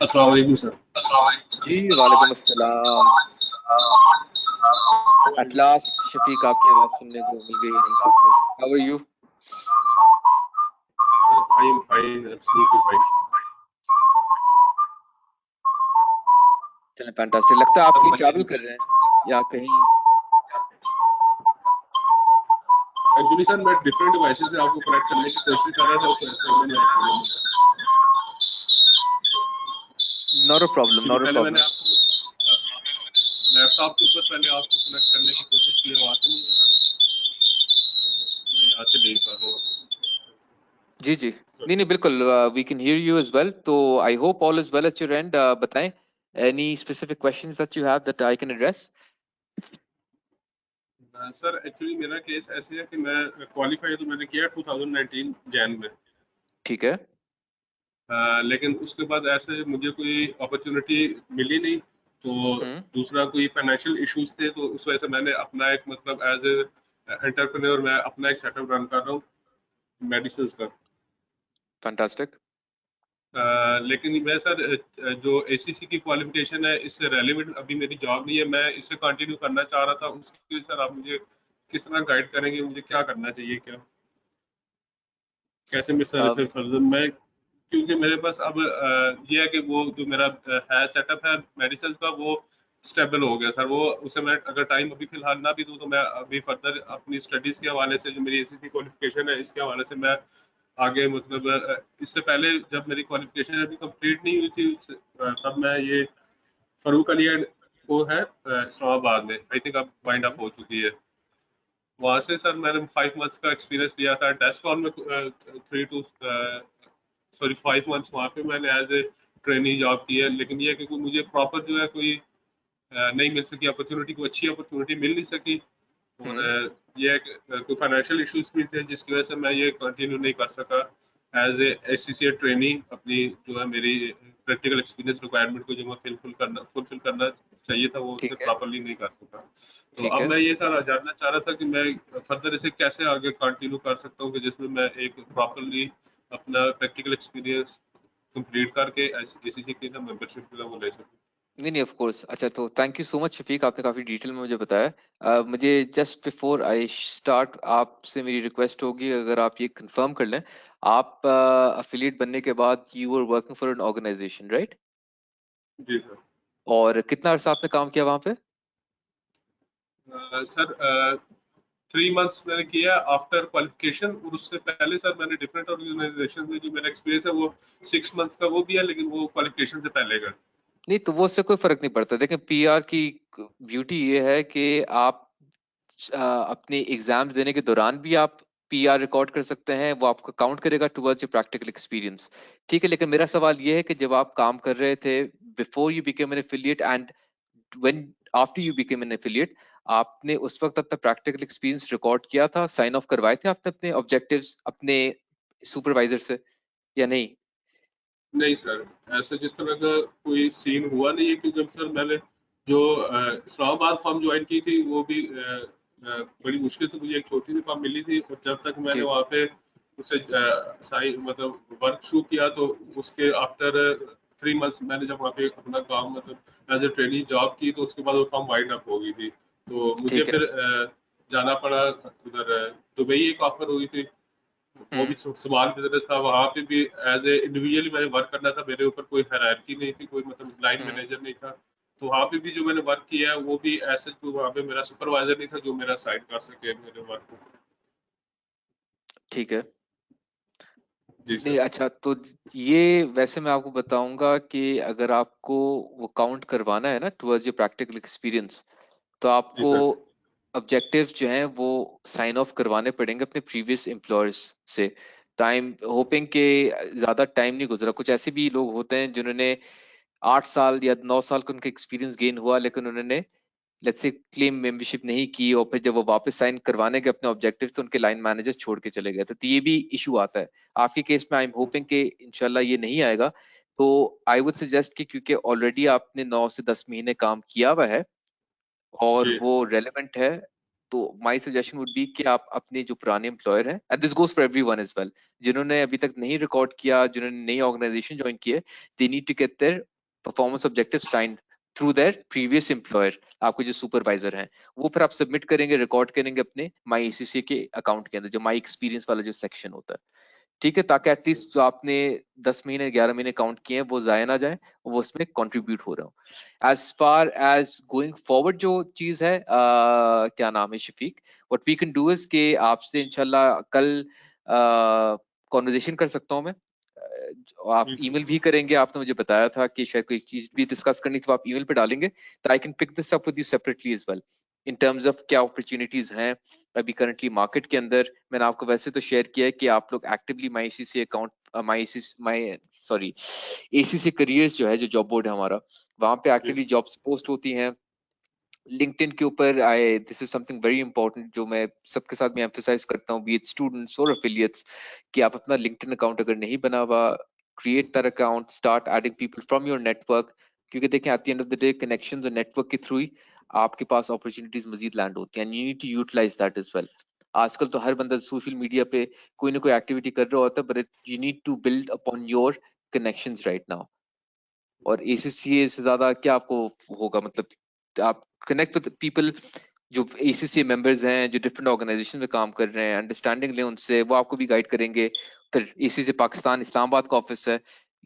अस्सलाम वालेकुम सर। जी वालेकुम अस्सलाम। एट लास्ट शफीक, आपकी आवाज सुनने को मिल गई हमसे। How are you? am fine, absolutely fine. चलिए फैंटास्टिक। लगता है आप कहीं ट्रैवल कर रहे हैं या कहीं? एक्चुअली सर मैं डिफरेंट डिवाइसेस से आपको कनेक्ट करने की कोशिश कर रहा था, उस वजह से मैंने not a problem, not a पहले प्रॉब्लम। मैंने आपको लैपटॉप के ऊपर पहले आपको कनेक्ट करने की कोशिश की, वहाँ से नहीं हो रहा, मैं यहाँ से नहीं कर रहा हूँ। जी जी, नहीं नहीं बिल्कुल, we can hear you as well. तो I hope all is well at your end. बताएं any specific questions that you have that I can address. Sir actually मेरा केस ऐसे है कि मैं क्वालिफाई तो मैंने किया 2019 जैन में, ठीक है। लेकिन उसके बाद ऐसे मुझे कोई अपॉर्चुनिटी मिली नहीं, तो दूसरा कोई फाइनेंशियल इश्यूज थे, तो उस वजह से मैंने अपना एक मतलब एज ए एंटरप्रेन्योर मैं अपना एक सेटअप रन कर रहा हूँ मेडिसिन का। फैंटास्टिक। लेकिन मैं सर जो एसीसी की क्वालिफिकेशन है इससे रेलिवेंट अभी मेरी जॉब नहीं है, मैं इसे कंटिन्यू करना चाह रहा था, उसके लिए सर आप मुझे किस तरह गाइड करेंगे, मुझे क्या करना चाहिए, क्या कैसे मैं सर इसे फर्दर मैं, क्योंकि मेरे पास अब ये है कि वो जो मेरा है सेटअप है मेडिसिन का वो स्टेबल हो गया सर, वो उसे मैं अगर टाइम अभी फिलहाल ना भी दूँ तो मैं अभी फर्दर अपनी स्टडीज़ के हवाले से जो मेरी एसीसी क्वालिफिकेशन है इसके हवाले से मैं आगे मतलब इससे पहले जब मेरी क्वालिफिकेशन अभी कंप्लीट नहीं हुई थी तब मैं ये फरूक अली वो है इस्लामाबाद में, आई थिंक अब वाइंड अप हो चुकी है, वहाँ से सर मैंने 5 मंथ्स का एक्सपीरियंस लिया था डेस्क ऑन में, 5 मंथ्स वहाँ पे मैंने एज ए ट्रेनिंग जॉब की है, लेकिन ये है कि मुझे प्रॉपर जो है कोई नहीं मिल सकी अपॉर्चुनिटी, कोई अच्छी अपॉर्चुनिटी मिल नहीं सकी, और ये है कि कोई फाइनेंशियल इश्यूज भी थे जिसकी वजह से मैं ये कंटिन्यू नहीं कर सका एज ए एसीसी ट्रेनिंग, अपनी जो है मेरी प्रैक्टिकल एक्सपीरियंस रिक्वायरमेंट को जो मैं फुलफिल करना चाहिए था वो उसे प्रॉपरली नहीं कर सका। तो अब मैं ये सारा जानना चाह रहा था कि मैं फर्दर इसे कैसे आगे कंटिन्यू कर सकता हूँ कि जिसमें मैं एक प्रॉपरली अपना प्रैक्टिकल एक्सपीरियंस कंप्लीट करके एसीसी की ना मेंबरशिप जो है वो ले सकूँ। नहीं नहीं ऑफ कोर्स। अच्छा, तो thank you so much Shafiq, आपने काफी डिटेल में मुझे बताया। मुझे जस्ट बिफोर आई स्टार्ट आपसे मेरी रिक्वेस्ट होगी, अगर आप ये कंफर्म कर लें, आप अफिलिएट बनने के बाद you are working for an organisation, right? जी सर। और कितना अर्सा आपने काम किया वहां पे? सर 3 मंथ्स मैंने किया आफ्टर क्वालिफिकेशन, और उससे पहले सर मैंने डिफरेंट ऑर्गेनाइजेशन में जो मेरा एक्सपीरियंस है वो 6 मंथ्स का वो भी है, लेकिन वो क्वालिफिकेशन से पहले का। नहीं तो वो उससे कोई फर्क नहीं पड़ता। देखें, पीआर की ब्यूटी ये है कि आप अपने एग्जाम्स देने के दौरान भी आप पीआर रिकॉर्ड कर सकते हैं, वो आपको काउंट करेगा टुवर्ड्स योर प्रैक्टिकल एक्सपीरियंस। ठीक है, लेकिन मेरा सवाल ये है कि जब आप काम कर रहे थे before you became an affiliate and when after you became an affiliate, आपने उस वक्त अपना प्रैक्टिकल एक्सपीरियंस रिकॉर्ड किया था, साइन ऑफ करवाए थे आपने अपने ऑब्जेक्टिव्स अपने सुपरवाइजर से या नहीं? नहीं सर, ऐसा जिस तरह का कोई सीन हुआ नहीं है, क्योंकि सर मैंने जो इस्लामाबाद फर्म ज्वाइन की थी वो भी बड़ी मुश्किल से मुझे एक छोटी सी फर्म मिली थी, और जब तक मैंने वहाँ पे उसे साइन मतलब वर्क शुरू किया तो उसके आफ्टर 3 मंथ्स मैंने जब वहाँ पे अपना काम मतलब एज ए ट्रेनिंग जॉब की, तो उसके बाद वो फर्म वाइंड अप हो गई थी, तो मुझे फिर जाना पड़ा उधर दुबई, एक ऑफर हुई थी, वो भी स्मॉल बिजनेस था, वहाँ पे भी एज ए इंडिविजुअली मैंने वर्क करना था, मेरे ऊपर कोई हायरार्की नहीं थी, कोई मतलब लाइन मैनेजर नहीं था, तो वहाँ पे भी जो मैंने वर्क किया है वो भी ऐसे कोई वहाँ पे मेरा सुपरवाइजर नहीं था जो मेरा साइन कर सके मेरे वर्क को। ठीक है। जी नहीं सर। अच्छा, तो ये वैसे मैं आपको बताऊंगा कि अगर आपको वो काउंट करवाना है ना टुवर्ड्स योर प्रैक्टिकल एक्सपीरियंस, तो जी आपको सर। ऑब्जेक्टिव्स जो हैं वो साइन ऑफ करवाने पड़ेंगे अपने प्रीवियस एम्प्लॉयर्स से। टाइम होपिंग के ज्यादा टाइम नहीं गुजरा, कुछ ऐसे भी लोग होते हैं जिन्होंने 8 साल या 9 साल का उनका एक्सपीरियंस गेन हुआ, लेकिन उन्होंने लेट्स से क्लेम मेंबरशिप नहीं की, और फिर जब वो वापस साइन करवाने के अपने ऑब्जेक्टिव तो उनके लाइन मैनेजर्स छोड़ के चले गए थे। तो ये भी इशू आता है आपके केस में। आई एम होपिंग कि इंशाल्लाह ये नहीं आएगा। तो आई वुड सजेस्ट कि क्योंकि ऑलरेडी आपने 9 से 10 महीने काम किया हुआ है और जी वो रेलेवेंट है, तो माय सजेशन वुड बी कि आप अपने जो पुराने एम्प्लॉयर हैं, and this goes for everyone as well, जिन्होंने अभी तक नहीं रिकॉर्ड किया, जिन्होंने नई ऑर्गेनाइजेशन ज्वाइन की है, they need to get their performance objective signed through their previous employer. आपके जो सुपरवाइजर हैं वो फिर आप सबमिट करेंगे, रिकॉर्ड करेंगे अपने माई एसीसी के अकाउंट के अंदर, जो माई एक्सपीरियंस वाला जो सेक्शन होता है। ठीक है, ताकि एटलीस्ट जो आपने 10 महीने 11 महीने काउंट किए हैं वो जाया ना जाए, वो उसमें कंट्रीब्यूट हो रहा हो। As far as going forward जो चीज है, क्या नाम है Shafiq, what we can do is कि आपसे इंशाल्लाह कल कॉन्वर्जेशन कर सकता हूँ मैं। आप ईमेल भी करेंगे, आपने मुझे बताया था कि शायद कोई चीज भी डिस्कस करनी थी, तो आप ईमेल पे डालेंगे, तो I can pick this up with you separately as well in terms of क्या अपॉर्चुनिटीज हैं अभी करंटली मार्केट के अंदर। मैंने आपको वैसे तो शेयर किया है कि आप लोग एक्टिवली माई ACCA अकाउंट, माई ACCA करियर्स जो है, जो जॉब बोर्ड है हमारा, वहां पे एक्टिवली जॉब्स पोस्ट होती हैं। लिंक्डइन के ऊपर I, this is something very important जो मैं सबके साथ में एम्फेसाइज करता हूँ, बी इट स्टूडेंट्स और एफिलिएट्स, कि आप अपना लिंक्डइन अकाउंट अगर नहीं बना हुआ, create that account, start adding people from your network, क्योंकि देखें at the end of the day connection और नेटवर्क के थ्रू ही आपके पास अपॉर्चुनिटीज मजीद लैंड होती हैं, and you need to utilise that as well. आजकल तो हर बंदा सोशल मीडिया पे कोई ना कोई एक्टिविटी कर रहा होता है, but you need to build upon your connections right now. और ACCA से ज्यादा क्या आपको होगा, मतलब आप कनेक्ट विद पीपल जो ACCA मेंबर्स हैं, जो डिफरेंट ऑर्गेनाइजेशन में काम कर रहे हैं, अंडरस्टैंडिंग लें उनसे, वो आपको भी गाइड करेंगे। फिर ACCA पाकिस्तान इस्लामाबाद का ऑफिस है,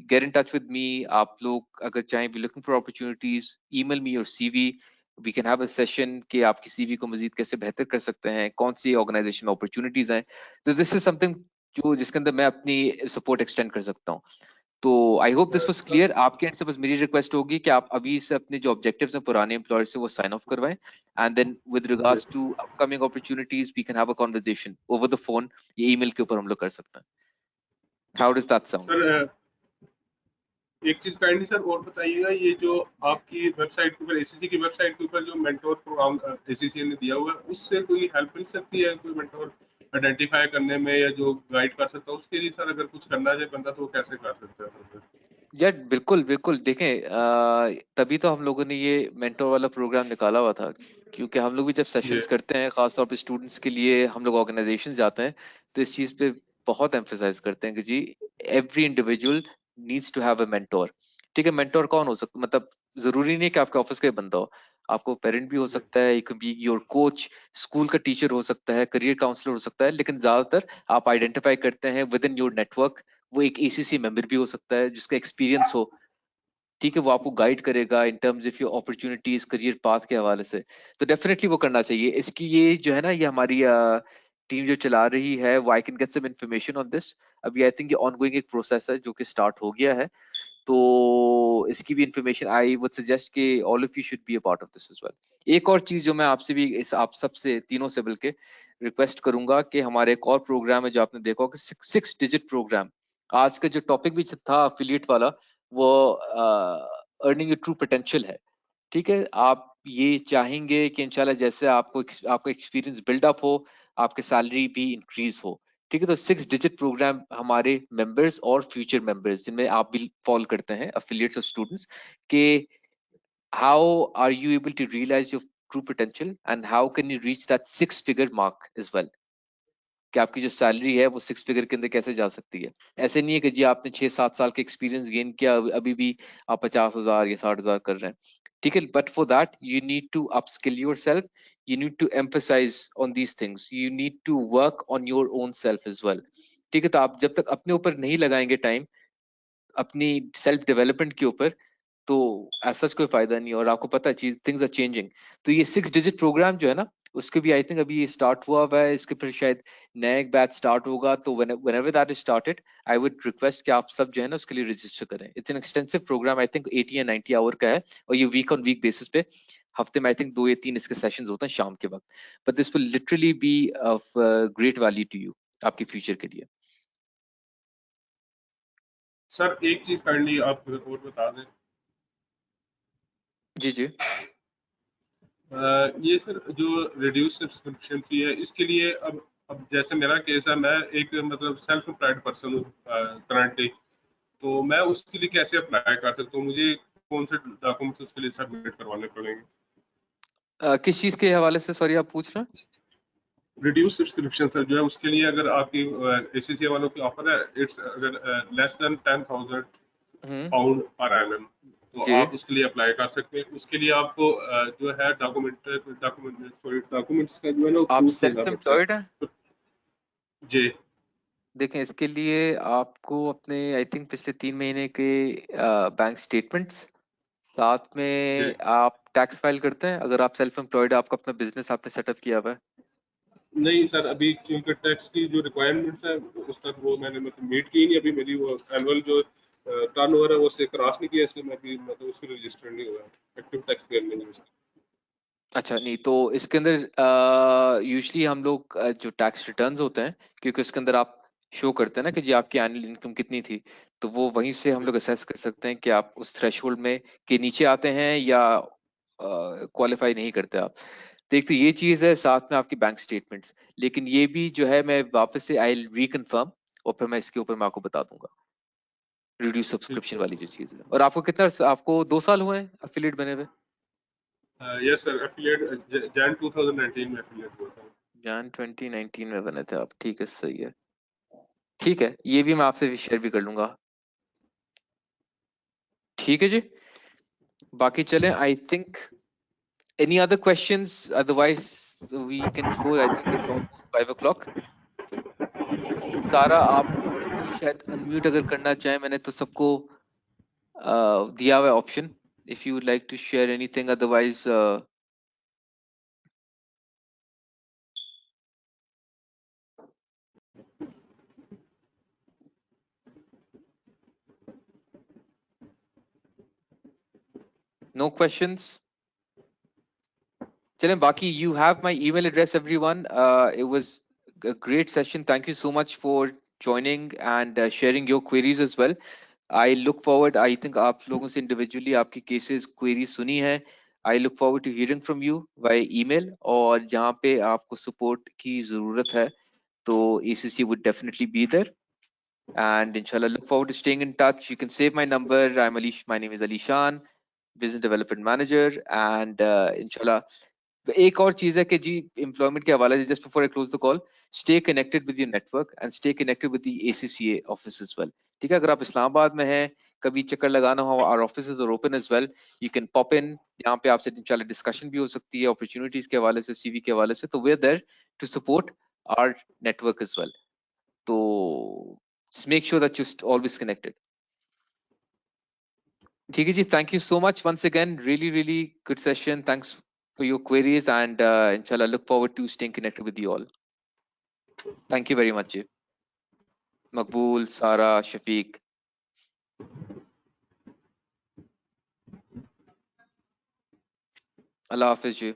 get in touch with me. आप लोग अगर चाहें be looking for opportunities, email me your CV, we can have a session कि आपकी CV को मजीद कैसे बेहतर कर सकते हैं, कौन सी ऑर्गेनाइजेशन में अपॉर्चुनिटीज हैं। तो दिस इज समथिंग जो जिसके अंदर मैं अपनी सपोर्ट एक्सटेंड कर सकता हूँ। तो I hope this was clear. आपके एंड से बस मेरी रिक्वेस्ट होगी कि आप अभी से अपने जो ऑब्जेक्टिव्स हैं पुराने एम्प्लॉयर से वो साइन ऑफ करवाएं, and then with regards to upcoming opportunities we can have a conversation over the phone, ये ईमेल के ऊपर हम लोग कर सकते हैं। How does that sound? Sir एक चीज काइंडली सर और बताइएगा, ये जो आपकी वेबसाइट के ऊपर, एसीसी की वेबसाइट के ऊपर जो मेंटोर प्रोग्राम एसीसी ने दिया हुआ है, उससे कोई हेल्प मिल सकती है, कोई मेंटोर आइडेंटिफाई करने में या जो गाइड कर सकता है, उसके लिए सर अगर कुछ करना चाहे बंदा तो वो कैसे कर सकता है सर? यार बिल्कुल बिल्कुल, देखें तभी तो हम लोगों ने ये मेंटोर वाला प्रोग्राम निकाला हुआ था, क्योंकि हम लोग भी जब जी सेशंस करते हैं खासतौर पे स्टूडेंट्स के लिए, हम लोग ऑर्गेनाइजेशन जाते हैं, तो इस चीज पे बहुत एम्फेसाइज करते हैं कि जी every individual needs to have a mentor. ठीक है, मेंटोर कौन हो सकता, मतलब जरूरी नहीं कि आपके ऑफिस का ही बंदा हो, आपको पेरेंट भी हो जी सकता है, you can be your coach, school का टीचर हो सकता है, करियर काउंसलर हो सकता है, लेकिन ज्यादातर आप आइडेंटिफाई करते हैं विद इन योर नेटवर्क, वो एक ACCA मेंबर भी हो सकता है जिसका एक्सपीरियंस हो। ठीक है, वो आपको गाइड करेगा इन terms of your opportunities career path के हवाले से, तो डेफिनेटली वो करना चाहिए। इसकी ये जो है ना, ये हमारी टीम जो चला रही है, वो I can get some information on this. अभी आई थिंक ये ऑनगोइंग एक प्रोसेस है जो कि स्टार्ट हो गया है, तो इसकी भी इंफॉर्मेशन आई वुड सजेस्ट कि all of you should be a part of this as well. एक और चीज जो मैं आपसे भी, इस आप सबसे तीनों से बल्कि रिक्वेस्ट करूंगा कि हमारे एक और प्रोग्राम है जो आपने देखा होगा, 6 डिजिट प्रोग्राम। आज का जो टॉपिक भी था अफिलिएट वाला, वो अर्निंग योर ट्रू पोटेंशियल है। ठीक है, आप ये चाहेंगे कि इंशाल्लाह जैसे आपको एक्सपीरियंस बिल्डअप हो, आपकी सैलरी भी इंक्रीज हो। ठीक है, तो 6 डिजिट प्रोग्राम हमारे मेंबर्स और फ्यूचर मेंबर्स जिनमें आप भी फॉलो करते हैं, एफिलिएट्स और स्टूडेंट्स, के how are you able to realise your true potential and how can you reach that 6 figure mark as well, कि आपकी जो सैलरी है वो 6 फिगर के अंदर कैसे जा सकती है। ऐसे नहीं है कि जी आपने 6-7 साल का एक्सपीरियंस गेन किया, अभी भी आप 50,000 या 60,000 कर रहे हैं। ठीक है, but for that you need to upskill yourself, you need to emphasise on these things, you need to work on your own self as well. ठीक है, तो आप जब तक अपने ऊपर नहीं लगाएंगे टाइम अपनी सेल्फ डेवलपमेंट के ऊपर, तो ऐसा कोई फायदा नहीं है, और आपको पता है चीज थिंग्स आर चेंजिंग। तो ये 6 डिजिट प्रोग्राम जो है ना, उसके भी आई थिंक अभी ये स्टार्ट हुआ है, इसके फिर शायद नया एक बैच स्टार्ट होगा, तो whenever that is started I would request कि आप सब जो है ना उसके लिए रजिस्टर करें। It's an extensive programme, I think 80 या 90 आवर का है, और ये वीक ऑन वीक बेसिस पे, हफ्ते में आई थिंक 2 या 3 इसके सेशंस होते हैं शाम के वक्त, but this will literally be of great value to you आपके फ्यूचर के लिए। सर एक चीज काइंडली आप और बता दें। जी जी। ये सर जो रिड्यूस सब्सक्रिप्शन फी है, इसके लिए अब जैसे मेरा केस है, मैं एक मतलब सेल्फ एम्प्लॉयड पर्सन हूँ करंटली, तो मैं उसके लिए कैसे अप्लाई कर सकता हूँ? मुझे कौन से डॉक्यूमेंट्स उसके लिए सबमिट करवाने पड़ेंगे? किस चीज के हवाले से सॉरी आप पूछ रहे रिड्यूस सब्सक्रिप्शन सर जो है, उसके लिए अगर आपकी एसीसी वालों की ऑफर है, इट्स अगर लेस देन 10,000 हैं? पाउंड पर एनम, तो जी। आप उसके लिए अप्लाई कर सकते हैं। उसके लिए आपको जो है डॉक्यूमेंट्स का जो है ना आप प्रूफ सेल्फ देना पड़ता एम्प्लॉयड हैं? है। जी देखें, इसके लिए आपको अपने आई थिंक पिछले 3 महीने के बैंक स्टेटमेंट्स, साथ जी में आप टैक्स फाइल करते हैं? अगर आप सेल्फ एम्प्लॉयड, आपका अपना बिजनेस आपने सेटअप किया हुआ है? नहीं सर, अभी क्योंकि टैक्स की जो रिक्वायरमेंट्स है उस तक वो मैंने मतलब मीट की नहीं, अभी मेरी वो एनुअल जो टर्नओवर है वो से क्रॉस नहीं किया, इसलिए मैं अभी मतलब उसके रजिस्टर नहीं हुआ, एक्टिव टैक्स पेयर नहीं हूँ। अच्छा, नहीं तो इसके अंदर यूजली हम लोग जो टैक्स रिटर्न्स होते हैं, क्योंकि उसके अंदर आप शो करते हैं ना कि जी आपकी एनुअल इनकम कितनी थी, तो वो वहीं से हम लोग असेस कर सकते हैं कि आप उस थ्रेशोल्ड में के नीचे आते हैं या क्वालिफाई नहीं करते आप। तो एक तो ये चीज है, साथ में आपकी बैंक स्टेटमेंट्स। लेकिन ये भी जो है मैं वापस से आई रिकन्फर्म, और फिर मैं इसके ऊपर मैं आपको बता दूंगा रिड्यूस ठीक सब्सक्रिप्शन है। वाली जो चीज है। और आपको कितना, आपको 2 साल हुए हैं अफिलिएट बने हुए? यस सर, एफिलिएट जैन 2019 में एफिलिएट हुआ था। जैन 2019 में बने थे आप, ठीक है, सही है। ठीक है, ये भी मैं आपसे शेयर भी कर लूंगा। ठीक है जी, बाकी चलें। I think any other questions, otherwise we can close. I think it's almost 5 o'clock। सारा आप भी शायद अनम्यूट अगर करना चाहें, मैंने तो सबको दिया हुआ option, if you would like to share anything, otherwise no questions. चलें, बाकी you have my email address everyone. It was a great session. Thank you so much for joining and sharing your queries as well. I look forward, I think आप लोगों से individually आपकी cases queries सुनी है। I look forward to hearing from you via email, और जहाँ पे आपको support की ज़रूरत है तो ACC would definitely be there. And inshallah, look forward to staying in touch. You can save my number. My name is Ali Shan, Business Development Manager, and inshallah एक और चीज है कि जी एम्प्लॉयमेंट के हवाले से, just before I close the call, stay connected with your network and stay connected with the ACCA office as well. ठीक है, अगर आप इस्लामाबाद में हैं, कभी चक्कर लगाना हो, our offices are open as well, you can pop in. यहाँ पे आपसे इंशाल्लाह डिस्कशन भी हो सकती है अपॉर्चुनिटीज के हवाले से, CV के हवाले से, तो we are there to support our network as well. तो make sure that you always connected. ठीक है जी, thank you so much once again. Really good session. Thanks for your queries, and inshallah look forward to staying connected with you all. Thank you very much जी। मकबूल, सारा, शफीक, अल्लाह हाफिज जी।